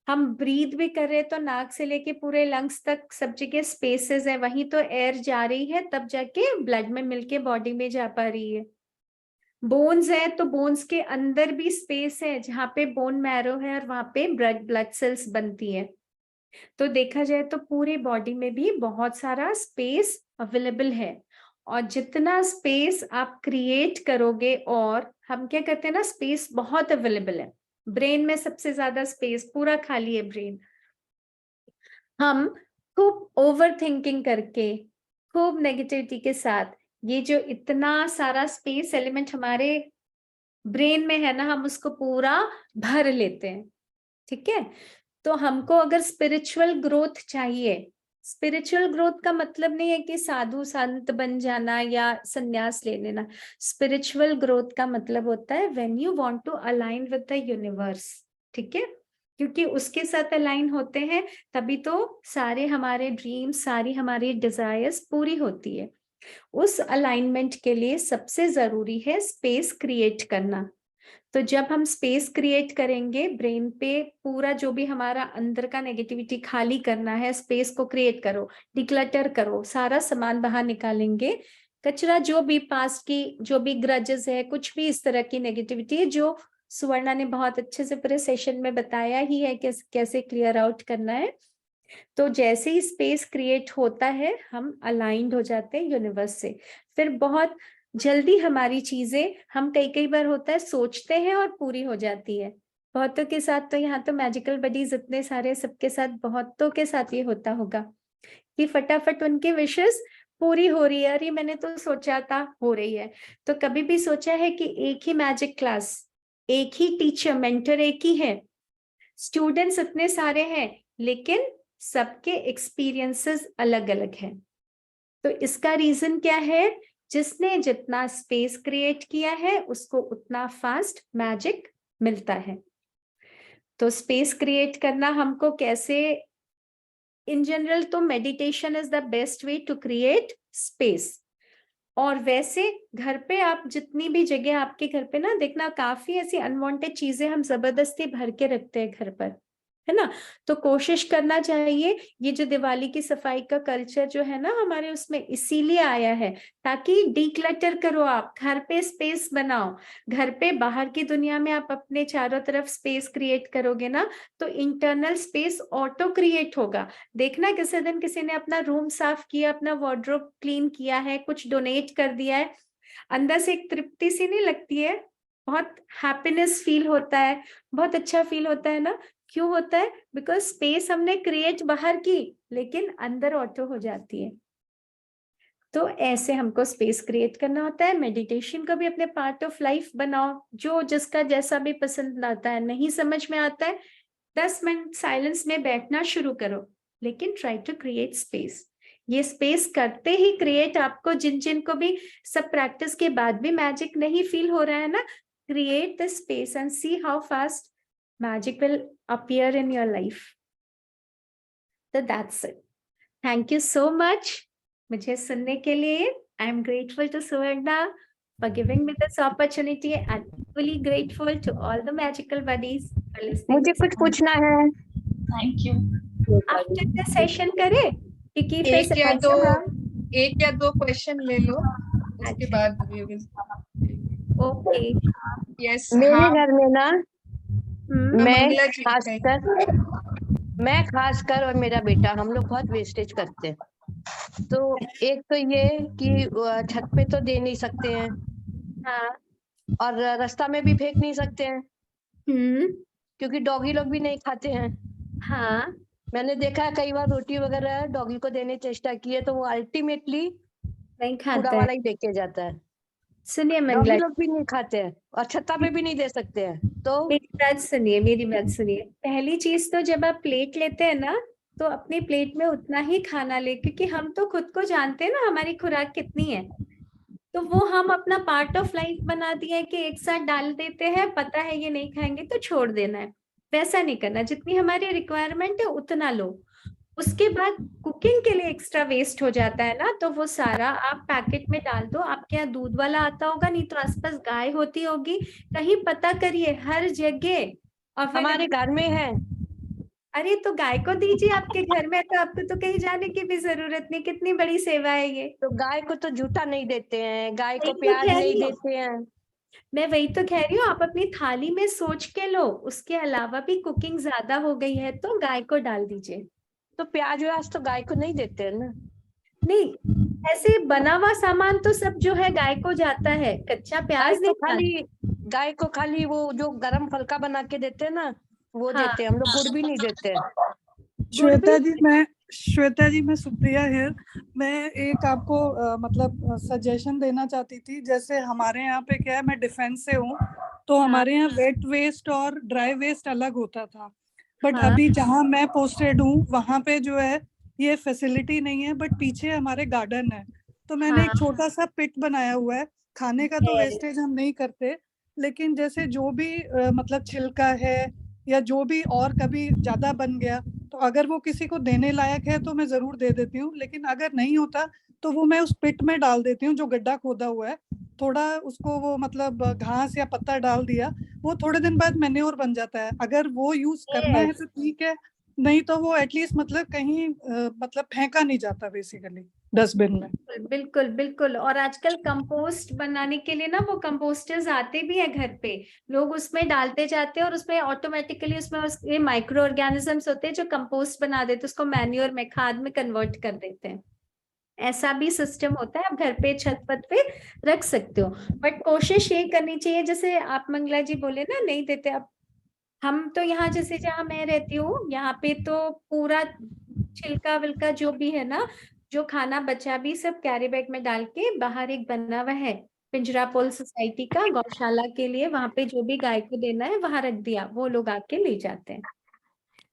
हम ब्रीथ भी कर रहे हैं तो नाक से लेके पूरे लंग्स तक सब जगह स्पेसेस है, वहीं तो एयर जा रही है, तब जाके ब्लड में मिलके बॉडी में जा पा रही है। बोन्स है तो बोन्स के अंदर भी स्पेस है, जहाँ पे बोन मैरो है और वहां पे ब्लड सेल्स बनती है। तो देखा जाए तो पूरी बॉडी में भी बहुत सारा स्पेस अवेलेबल है, और जितना स्पेस आप क्रिएट करोगे, और हम क्या करते हैं ना, स्पेस बहुत अवेलेबल है। ब्रेन में सबसे ज्यादा स्पेस, पूरा खाली है ब्रेन। हम खूब ओवर थिंकिंग करके, खूब नेगेटिविटी के साथ, ये जो इतना सारा स्पेस एलिमेंट हमारे ब्रेन में है ना, हम उसको पूरा भर लेते हैं। ठीक है, तो हमको अगर स्पिरिचुअल ग्रोथ चाहिए, स्पिरिचुअल ग्रोथ का मतलब नहीं है कि साधु संत बन जाना या संन्यास ले लेना। स्पिरिचुअल ग्रोथ का मतलब होता है when you want to align with the universe. ठीक है, क्योंकि उसके साथ अलाइन होते हैं तभी तो सारे हमारे ड्रीम्स, सारी हमारी डिजायर्स पूरी होती है। उस अलाइनमेंट के लिए सबसे जरूरी है स्पेस क्रिएट करना। तो जब हम स्पेस क्रिएट करेंगे ब्रेन पे, पूरा जो भी हमारा अंदर का नेगेटिविटी खाली करना है, स्पेस को क्रिएट करो, डिक्लटर करो, सारा सामान बाहर निकालेंगे, कचरा जो भी पास्ट की जो भी ग्रजेस है, कुछ भी इस तरह की नेगेटिविटी है जो सुवर्णा ने बहुत अच्छे से पूरे सेशन में बताया ही है कि कैसे क्लियर आउट करना है। तो जैसे ही स्पेस क्रिएट होता है हम अलाइंड हो जाते हैं यूनिवर्स से, फिर बहुत जल्दी हमारी चीजें, हम कई बार होता है सोचते हैं और पूरी हो जाती है। बहुतों के साथ तो यहाँ तो मैजिकल बडीज इतने सारे, सबके साथ, बहुतों के साथ ये होता होगा कि फटाफट उनके विशेस पूरी हो रही है। अरे मैंने तो सोचा था, हो रही है। तो कभी भी सोचा है कि एक ही मैजिक क्लास, एक ही टीचर, मेंटर एक ही है, स्टूडेंट्स इतने सारे हैं, लेकिन सबके एक्सपीरियंसेस अलग अलग हैं। तो इसका रीजन क्या है? जिसने जितना स्पेस क्रिएट किया है उसको उतना फास्ट मैजिक मिलता है। तो स्पेस क्रिएट करना हमको कैसे, इन जनरल तो meditation is the best way to create space. और वैसे घर पे आप जितनी भी जगह आपके घर पे ना देखना, काफी ऐसी अनवांटेड चीजें हम जबरदस्ती भर के रखते हैं घर पर, है ना। तो कोशिश करना चाहिए, ये जो दिवाली की सफाई का कल्चर जो है ना हमारे उसमें इसीलिए आया है, ताकि डीक्लटर करो, आप घर पे स्पेस बनाओ। घर पे बाहर की दुनिया में आप अपने चारों तरफ स्पेस क्रिएट करोगे ना, तो इंटरनल स्पेस ऑटो क्रिएट होगा। देखना किसी दिन किसी ने अपना रूम साफ किया, अपना वार्डरोब क्लीन किया है, कुछ डोनेट कर दिया है, अंदर से एक तृप्ति सी नहीं लगती है? बहुत हैप्पीनेस फील होता है, बहुत अच्छा फील होता है ना। क्यों होता है? बिकॉज स्पेस हमने क्रिएट बाहर की, लेकिन अंदर ऑटो हो जाती है। तो ऐसे हमको स्पेस क्रिएट करना होता है। मेडिटेशन को भी अपने पार्ट ऑफ लाइफ बनाओ, जो जिसका जैसा भी पसंद आता है। नहीं समझ में आता है, 10 मिनट साइलेंस में बैठना शुरू करो, लेकिन ट्राई टू क्रिएट स्पेस। ये स्पेस करते ही क्रिएट, आपको जिन जिन को भी सब प्रैक्टिस के बाद भी मैजिक नहीं फील हो रहा है ना, create the space and see how fast magic will appear in your life. So that's it. Thank you so much मुझे सुनने के लिए. I am grateful to Suvarna for giving me this opportunity and equally grateful to all the magical buddies for listening. मुझे कुछ पूछना है. Thank you. After the session करें, क्योंकि फिर एक या दो क्वेश्चन ले लो, उसके बाद we will. Okay. Yes. मेरे घर में ना मैं खासकर और मेरा बेटा, हम लोग बहुत वेस्टेज करते हैं. तो एक तो ये कि छत पे तो दे नहीं सकते हैं. हाँ. और रास्ता में भी फेंक नहीं सकते हैं. क्योंकि डॉगी लोग भी नहीं खाते हैं. हाँ. मैंने देखा है कई बार रोटी वगैरह डॉगी को देने चेष्टा की है, तो वो अल्टीमेटली नहीं कूड़ा खाता वाला है. ही देके जाता है. सुनिए डॉगी मंगला, लोग भी नहीं खाते हैं और छत्ता पे भी नहीं दे सकते हैं. तो मेरी बात सुनिए. पहली चीज तो जब आप प्लेट लेते हैं ना, तो अपनी प्लेट में उतना ही खाना ले, क्योंकि हम तो खुद को जानते हैं ना हमारी खुराक कितनी है. तो वो हम अपना पार्ट ऑफ लाइफ बना दिया है कि एक साथ डाल देते हैं, पता है ये नहीं खाएंगे तो छोड़ देना है. वैसा नहीं करना, जितनी हमारी रिक्वायरमेंट है उतना लो. उसके बाद कुकिंग के लिए एक्स्ट्रा वेस्ट हो जाता है ना, तो वो सारा आप पैकेट में डाल दो. आपके यहाँ दूध वाला आता होगा, नहीं तो आसपास गाय होती होगी, कहीं पता करिए हर जगह. और हमारे घर में है. अरे तो गाय को दीजिए, आपके घर में, तो आपको तो कहीं जाने की भी जरूरत नहीं. कितनी बड़ी सेवा है ये. तो गाय को तो जूठा नहीं देते हैं, गाय को वही तो प्याज कह नहीं रही हूँ. देते हैं. मैं वही तो कह रही हूँ, आप अपनी थाली में सोच के लो. उसके अलावा भी कुकिंग ज्यादा हो गई है तो गाय को डाल दीजिए. तो प्याज व्याज तो गाय को नहीं देते हैं ना. नहीं, ऐसे बना हुआ सामान तो सब जो है गाय को जाता है, कच्चा प्याज नहीं जाता. गाय को खाली वो जो गरम फलका बना के देते हैं ना, वो हाँ. देते हैं. हम लोग गुड़ भी नहीं देते हैं. श्वेता जी, मैं सुप्रिया हियर. मैं एक आपको मतलब सजेशन देना चाहती थी. जैसे हमारे यहाँ पे क्या है, मैं डिफेंस से हूँ, तो हमारे यहाँ वेट वेस्ट और ड्राई वेस्ट अलग होता था. बट अभी जहाँ मैं पोस्टेड हूँ वहाँ पे जो है ये फैसिलिटी नहीं है, बट पीछे हमारे गार्डन है. तो मैंने एक छोटा सा पिट बनाया हुआ है. खाने का तो वेस्टेज हम नहीं करते, लेकिन जैसे जो भी मतलब छिलका है या जो भी और कभी ज्यादा बन गया, तो अगर वो किसी को देने लायक है तो मैं जरूर दे देती हूँ. लेकिन अगर नहीं होता तो वो मैं उस पिट में डाल देती हूँ जो गड्ढा खोदा हुआ है. थोड़ा उसको वो मतलब घास या पत्ता डाल दिया, वो थोड़े दिन बाद मैन्योर बन जाता है. अगर वो यूज करना है तो ठीक है, नहीं तो वो एटलीस्ट मतलब कहीं मतलब फेंका नहीं जाता बेसिकली. डस्टबिन में। बिल्कुल बिल्कुल। और आजकल कंपोस्ट बनाने के लिए ना वो कंपोस्टर्स आते भी है घर पे, लोग उसमें डालते जाते हैं और उसमें ऑटोमेटिकली उसमें उसके माइक्रो ऑर्गेनिजम्स होते हैं जो कंपोस्ट बना देते हैं, उसको मैन्योर में, खाद में कन्वर्ट कर देते हैं। ऐसा भी सिस्टम होता है, आप घर पे छत पत पे रख सकते हो। बट कोशिश ये करनी चाहिए, जैसे आप मंगला जी बोले ना नहीं देते, अब हम तो यहाँ जैसे जहाँ मैं रहती हूँ यहाँ पे तो पूरा छिलका विलका जो भी है ना, जो खाना बचा भी सब कैरी बैग में डाल के बाहर एक बना हुआ है पिंजरापोल सोसाइटी का गौशाला के लिए, वहां पे जो भी गाय को देना है वहां रख दिया, वो लोग आके ले जाते हैं।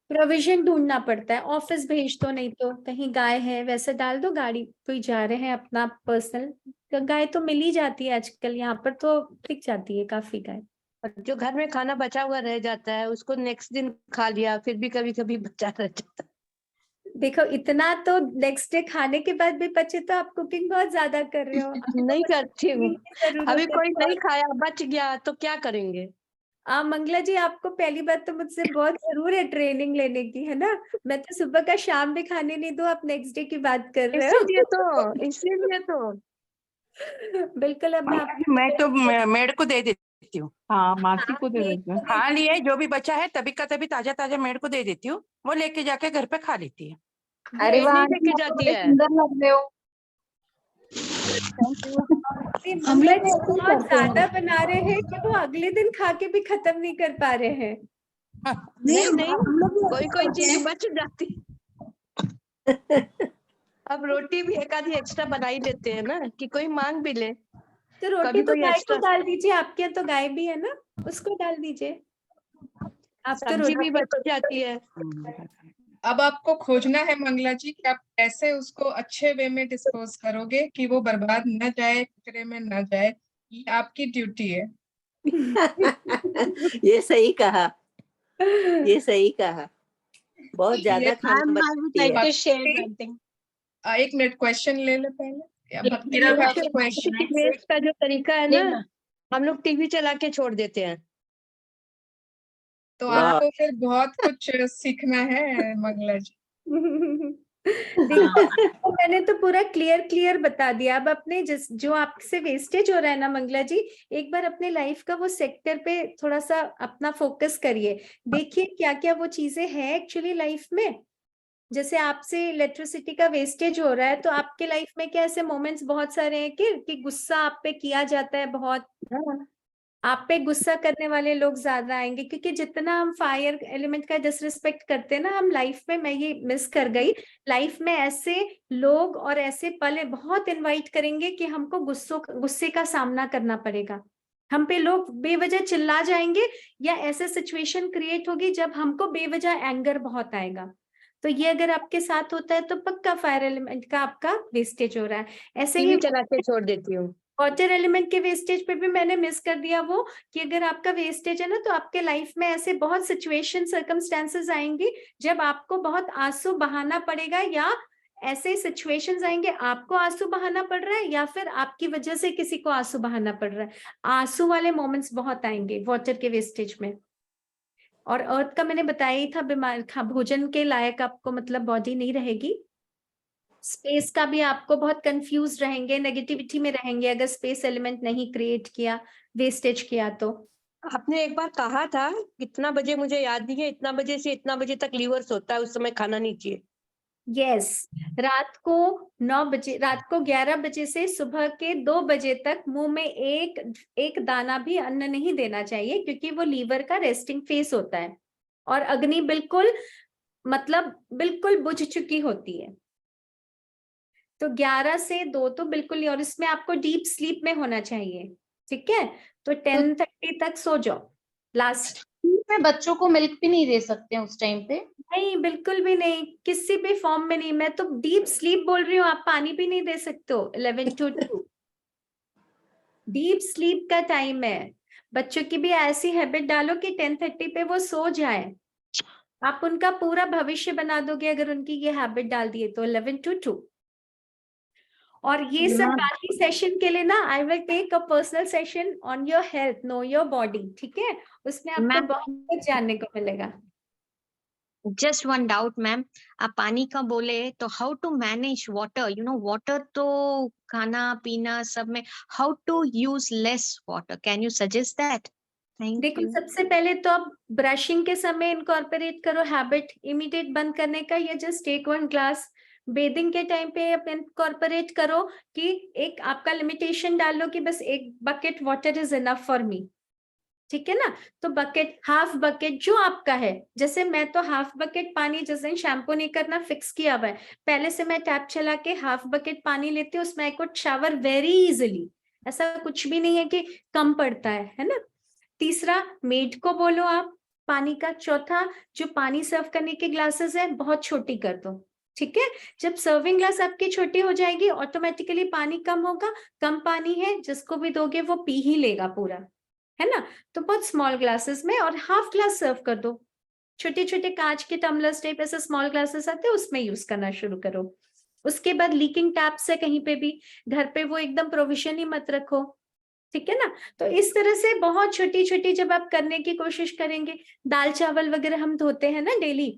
प्रोविजन ढूंढना पड़ता है, ऑफिस भेज दो, नहीं तो कहीं गाय है वैसे डाल दो, गाड़ी कोई जा रहे हैं अपना पर्सनल, गाय तो मिल ही जाती है आजकल, यहाँ पर तो दिख जाती है काफी गाय। और जो घर में खाना बचा हुआ रह जाता है उसको नेक्स्ट दिन खा लिया, फिर भी कभी कभी बचा रह जाता है। देखो इतना तो नेक्स्ट डे खाने के बाद भी बचे तो आप कुकिंग बहुत ज्यादा कर रहे हो। नहीं करती हूँ, जरूरत अभी है कोई तो नहीं खाया बच गया तो क्या करेंगे। मंगला जी आपको पहली बात तो मुझसे बहुत जरूर है ट्रेनिंग लेने की, है ना। मैं तो सुबह का शाम भी खाने नहीं दूं, आप नेक्स्ट डे की बात कर रहे इसीलिए तो बिल्कुल। अब मैं तो मेड को दे देती हूँ। हाँ, मासी को दे देती हूँ। खा लिए जो भी बचा है तभी का तभी ताजा ताजा मेड को दे देती हूँ, वो लेके जाके घर पे खा लेती है। अरे वाह, नहीं लेके जाती है। सुंदर लग रहे हो। हम मंगला लोग जी ऐसे ही बहुत करते हैं। ज्यादा बना रहे हैं कि वो अगले दिन खा के भी खत्म नहीं कर पा रहे हैं। नहीं हम लोग भी कोई ऐसे कोई करते चीज हैं। बच जाती। अब रोटी भी एक आधी एक्स्ट्रा बना ही लेते हैं ना कि कोई मांग भी ले। तो रोटी कभी तो कोई गाय को एक्स्ट्रा डाल दीजिए, आपके यहाँ तो गाय भी है ना, उसको डाल दीजिए। आप तो सब्जी भी रोटी बच जाती है। अब आपको खोजना है मंगला जी कि आप कैसे उसको अच्छे वे में डिस्पोज करोगे कि वो बर्बाद न जाए, कचरे में न जाए, ये आपकी ड्यूटी है। ये सही कहा, ये सही कहा। बहुत ज्यादा ये खाना बचती है। भक्ति- एक मिनट क्वेश्चन ले ले पहले, या भक्ति you have a question? Waste का जो तरीका है ना, हम लोग टीवी चला के छोड़ देते हैं। तो वाह। आपको फिर बहुत कुछ सीखना है मंगला जी। देखो तो मैंने तो पूरा क्लियर बता दिया। अब अपने जो आपसे वेस्टेज हो रहा है ना मंगला जी, एक बार अपने लाइफ का वो सेक्टर पे थोड़ा सा अपना फोकस करिए, देखिए क्या क्या वो चीजें हैं एक्चुअली लाइफ में। जैसे आपसे इलेक्ट्रिसिटी का वेस्टेज हो रहा है, तो आपके लाइफ में क्या ऐसे मोमेंट्स बहुत सारे हैं कि गुस्सा आप पे किया जाता है बहुत, आप पे गुस्सा करने वाले लोग ज्यादा आएंगे, क्योंकि जितना हम फायर एलिमेंट का डिसरिस्पेक्ट करते हैं ना, हम लाइफ में, मैं ये मिस कर गई, लाइफ में ऐसे लोग और ऐसे पल बहुत इनवाइट करेंगे कि हमको गुस्से का सामना करना पड़ेगा। हम पे लोग बेवजह चिल्ला जाएंगे, या ऐसे सिचुएशन क्रिएट होगी जब हमको बेवजह एंगर बहुत आएगा। तो ये अगर आपके साथ होता है तो पक्का फायर एलिमेंट का आपका वेस्टेज हो रहा है। ऐसे ही टीवी चला के छोड़ देती हूँ। वाटर एलिमेंट के वेस्टेज पे भी मैंने मिस कर दिया वो, कि अगर आपका वेस्टेज है ना, तो आपके लाइफ में ऐसे बहुत सिचुएशन सर्कमस्टेंसेस आएंगी जब आपको बहुत आंसू बहाना पड़ेगा, या ऐसे सिचुएशंस आएंगे आपको आंसू बहाना पड़ रहा है, या फिर आपकी वजह से किसी को आंसू बहाना पड़ रहा है। आंसू वाले मोमेंट्स बहुत आएंगे वाटर के वेस्टेज में। और अर्थ का मैंने बताया ही था, बीमार भोजन के लायक आपको मतलब बॉडी नहीं रहेगी। स्पेस का भी आपको बहुत कंफ्यूज रहेंगे, नेगेटिविटी में रहेंगे अगर स्पेस एलिमेंट नहीं क्रिएट किया, वेस्टेज किया तो। आपने एक बार कहा था, कितना बजे मुझे याद नहीं है, इतना बजे से इतना बजे तक लीवर सोता है, उस समय खाना नहीं चाहिए। यस, रात को 9 बजे, रात को 11 बजे से सुबह के 2 बजे तक मुंह में एक दाना भी अन्न नहीं देना चाहिए, क्योंकि वो लीवर का रेस्टिंग फेस होता है और अग्नि बिल्कुल बिल्कुल बुझ चुकी होती है। तो 11 से 2 तो बिल्कुल नहीं, और इसमें आपको डीप स्लीप में होना चाहिए, ठीक है। तो 10:30 तक सो जाओ लास्ट। में बच्चों को मिल्क भी नहीं दे सकते हैं उस टाइम पे? नहीं, बिल्कुल भी नहीं, किसी भी फॉर्म में नहीं। मैं तो डीप स्लीप बोल रही हूँ, आप पानी भी नहीं दे सकते हो 11 to 2। डीप स्लीप का टाइम है। बच्चों की भी ऐसी हैबिट डालो कि 10:30 पे वो सो जाए। आप उनका पूरा भविष्य बना दोगे अगर उनकी ये हैबिट डाल दिए तो 11 to 2। और ये सब बाकी सेशन के लिए ना, I will take a personal session on your health, know your body, ठीक है। उसमें आपको बहुत कुछ जानने को मिलेगा। जस्ट वन डाउट मैम, आप पानी का बोले तो how to manage water, water तो खाना पीना सब में, how to use less water, can you suggest that? Thank देखो, यू। सबसे पहले तो आप ब्रशिंग के समय इनकॉर्पोरेट करो हैबिट इमीडिएट बंद करने का, या जस्ट टेक 1 ग्लास। बेदिंग के टाइम पे आप इनकॉर्पोरेट करो कि एक आपका लिमिटेशन डाल लो कि बस 1 bucket water is enough for me, ठीक है ना। तो बकेट, हाफ बकेट जो आपका है, जैसे मैं तो हाफ बकेट पानी जिस दिन शैम्पू नहीं करना फिक्स किया हुआ है, पहले से मैं टैप चला के हाफ बकेट पानी लेती हूँ, उसमें I could shower very easily, ऐसा कुछ भी नहीं है कि कम पड़ता है ना। तीसरा, मेड को बोलो आप पानी का। चौथा, जो पानी सर्व करने के ग्लासेस है बहुत छोटी कर दो, ठीक है। जब सर्विंग ग्लास आपकी छोटी हो जाएगी ऑटोमेटिकली पानी कम होगा, कम पानी है जिसको भी दोगे वो पी ही लेगा पूरा, है ना। तो बहुत स्मॉल ग्लासेस में, और हाफ ग्लास सर्व कर दो। छोटे छोटे कांच के टम्बलर्स टाइप ऐसे स्मॉल ग्लासेस आते हैं, उसमें यूज करना शुरू करो। उसके बाद लीकिंग टैप से कहीं पे भी घर पे वो एकदम प्रोविजन ही मत रखो, ठीक है ना। तो इस तरह से बहुत छोटी छोटी जब आप करने की कोशिश करेंगे, दाल चावल वगैरह हम धोते हैं ना डेली,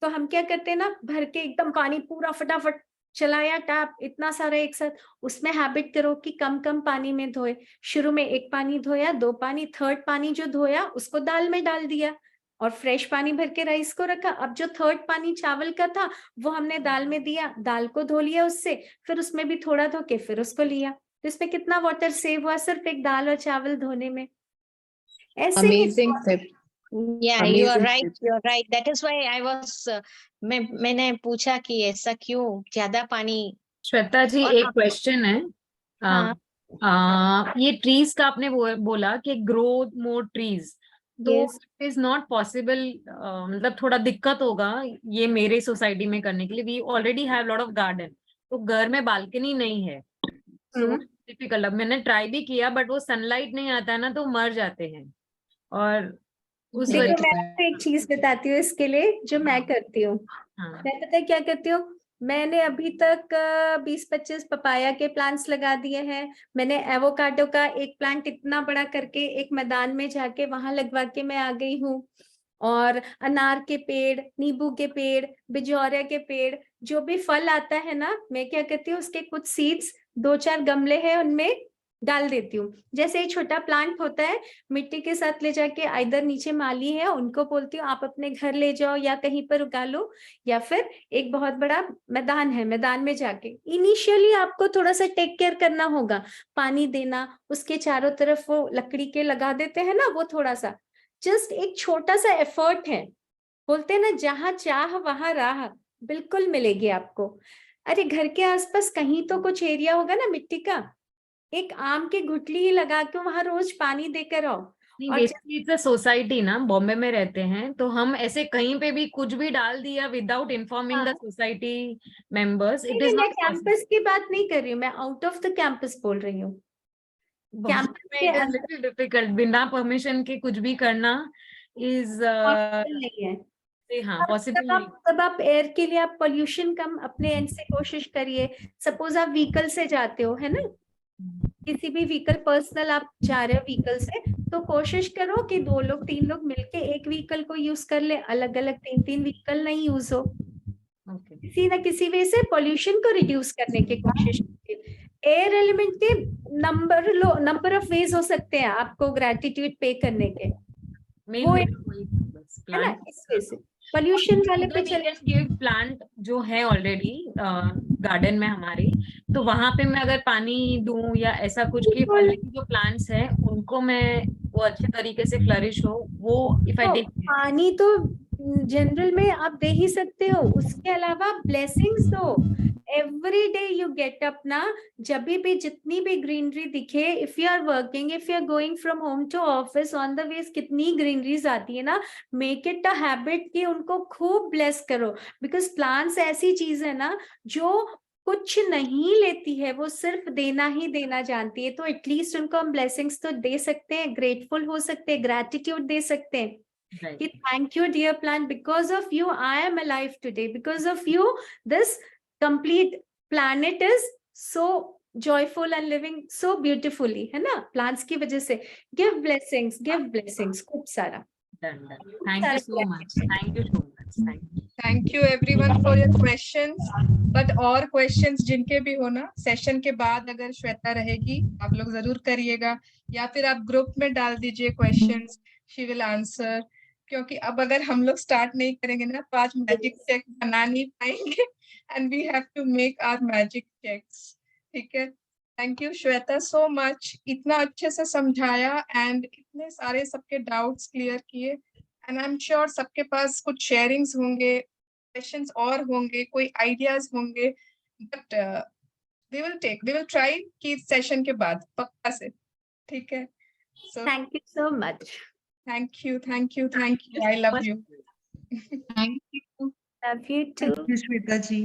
तो हम क्या करते हैं ना, भर के एकदम पानी पूरा फटाफट चलाया टैप इतना सारा एक साथ, उसमें हैबिट करो कि कम कम पानी में धोए। शुरू में 1 पानी धोया, 2 पानी, 3rd पानी जो धोया उसको दाल में डाल दिया और फ्रेश पानी भर के राइस को रखा। अब जो 3rd पानी चावल का था वो हमने दाल में दिया, दाल को धो लिया उससे, फिर उसमें भी थोड़ा धो के फिर उसको लिया। तो इसमें कितना वाटर सेव हुआ सिर्फ एक दाल और चावल धोने में। ऐसे ही amazing tip. Yeah, you are right, you are right. That is why I was मैंने पूछा कि ऐसा क्यों ज्यादा पानी। श्वेता जी, और एक क्वेश्चन है। हाँ। ये ट्रीज का आपने बोला कि ग्रो मोर ट्रीज, तो Yes. It is not possible, मतलब थोड़ा दिक्कत होगा ये मेरे सोसाइटी में करने के लिए। We already have lot of garden, तो घर में बालकनी नहीं है, सो डिफिकल्ट। अब मैंने ट्राई भी किया बट वो सनलाइट नहीं आता है ना, तो मर जाते हैं। और उस देखो, वजह मैं आपको एक चीज बताती हूँ इसके लिए जो मैं करती हूँ। हाँ, मैं पता है क्या करती हूँ, मैंने अभी तक 20-25 पपाया के प्लांट्स लगा दिए हैं। मैंने एवोकाडो का एक प्लांट इतना बड़ा करके एक मैदान में जाके वहां लगवा के मैं आ गई हूँ। और अनार के पेड़, नींबू के पेड़, बिजौरिया के पेड़, जो भी फल आता है ना, मैं क्या करती हूँ उसके कुछ सीड्स 2-4 गमले हैं उनमें डाल देती हूँ। जैसे एक छोटा प्लांट होता है, मिट्टी के साथ ले जाके इधर नीचे माली है उनको बोलती हूँ आप अपने घर ले जाओ या कहीं पर उगा लो, या फिर एक बहुत बड़ा मैदान है, मैदान में जाके इनिशियली आपको थोड़ा सा टेक केयर करना होगा, पानी देना, उसके चारों तरफ वो लकड़ी के लगा देते हैं ना, वो थोड़ा सा जस्ट एक छोटा सा एफर्ट है। बोलते हैं ना, जहां चाह वहां राह, बिल्कुल मिलेगी आपको। अरे घर के आसपास कहीं तो कुछ एरिया होगा ना मिट्टी का, एक आम की गुठली ही लगा के वहां रोज पानी देकर आओ। और बेसिकली इट्स अ सोसाइटी ना, बॉम्बे में रहते हैं तो हम ऐसे कहीं पे भी कुछ भी डाल दिया without informing the society members, it is मैं नॉट कैंपस की बात नहीं कर रही हूँ, मैं आउट ऑफ द कैंपस बोल रही हूँ। कैंपस के अंदर लिटिल डिफिकल्ट, बिना परमिशन के कुछ भी करना इज possible नहीं है। हाँ पॉसिबल। तब आप एयर के लिए आप पोल्यूशन कम अपने एंड से कोशिश करिए। सपोज आप व्हीकल से जाते हो, है ना, किसी भी व्हीकल पर्सनल आप जा रहे हो व्हीकल से, तो कोशिश करो कि 2 लोग 3 लोग मिलके एक व्हीकल को यूज कर ले, अलग अलग 3-3 व्हीकल नहीं यूज हो। किसी ना किसी वे से पोल्यूशन को रिड्यूस करने की कोशिश कीजिए। एयर एलिमेंट के नंबर ऑफ वेज हो सकते हैं आपको ग्रेटिट्यूड पे करने के, वो है ना, इस वजह से पोल्यूशन वाले पे चले। प्लांट जो है ऑलरेडी गार्डन में हमारे, तो वहां पे मैं अगर पानी दूं या ऐसा कुछ कि जो प्लांट्स है उनको मैं वो अच्छे तरीके से फ्लरिश हो, वो इफ आई टेक पानी तो जनरल में आप दे ही सकते हो, उसके अलावा ब्लेसिंग्स दो। Every day you get up ना, जब भी जितनी भी ग्रीनरी दिखे, if you are working, if you are going from home to office, on the way कितनी ग्रीनरीज आती है ना, मेक इट अ हैबिट कि उनको खूब ब्लेस करो। बिकॉज प्लांट्स ऐसी चीज है ना जो कुछ नहीं लेती है, वो सिर्फ देना ही देना जानती है। तो एटलीस्ट उनको हम ब्लेसिंग्स तो दे सकते हैं, ग्रेटफुल हो सकते हैं, ग्रेटिट्यूड दे सकते हैं कि thank you dear plant, because of you I am alive today, because of you this complete planet is so joyful and living so beautifully, है ना, plants की वजह से। give blessings खूब सारा। Thank you so much. Thank you everyone for your questions. But और questions जिनके भी हो ना, सेशन के बाद अगर श्वेता रहेगी आप लोग जरूर करिएगा, या फिर आप ग्रुप में डाल दीजिए क्वेश्चंस, शी विल आंसर। क्योंकि अब अगर हम लोग स्टार्ट नहीं करेंगे ना तो आज मैजिक चेक बना नहीं पाएंगे, and we have to make our magic checks. ठीक है, thank you Shweta so much, इतना अच्छे से समझाया एंड इतने सारे सबके डाउट्स क्लियर किए। एंड आई एम श्योर सबके पास कुछ शेयरिंग्स होंगे, क्वेश्चंस और होंगे, कोई आइडियाज होंगे, बट वी विल ट्राई कि सेशन के बाद पक्का से। ठीक है, so thank you so much. Thank you, I love you. Love you too. Shweta ji.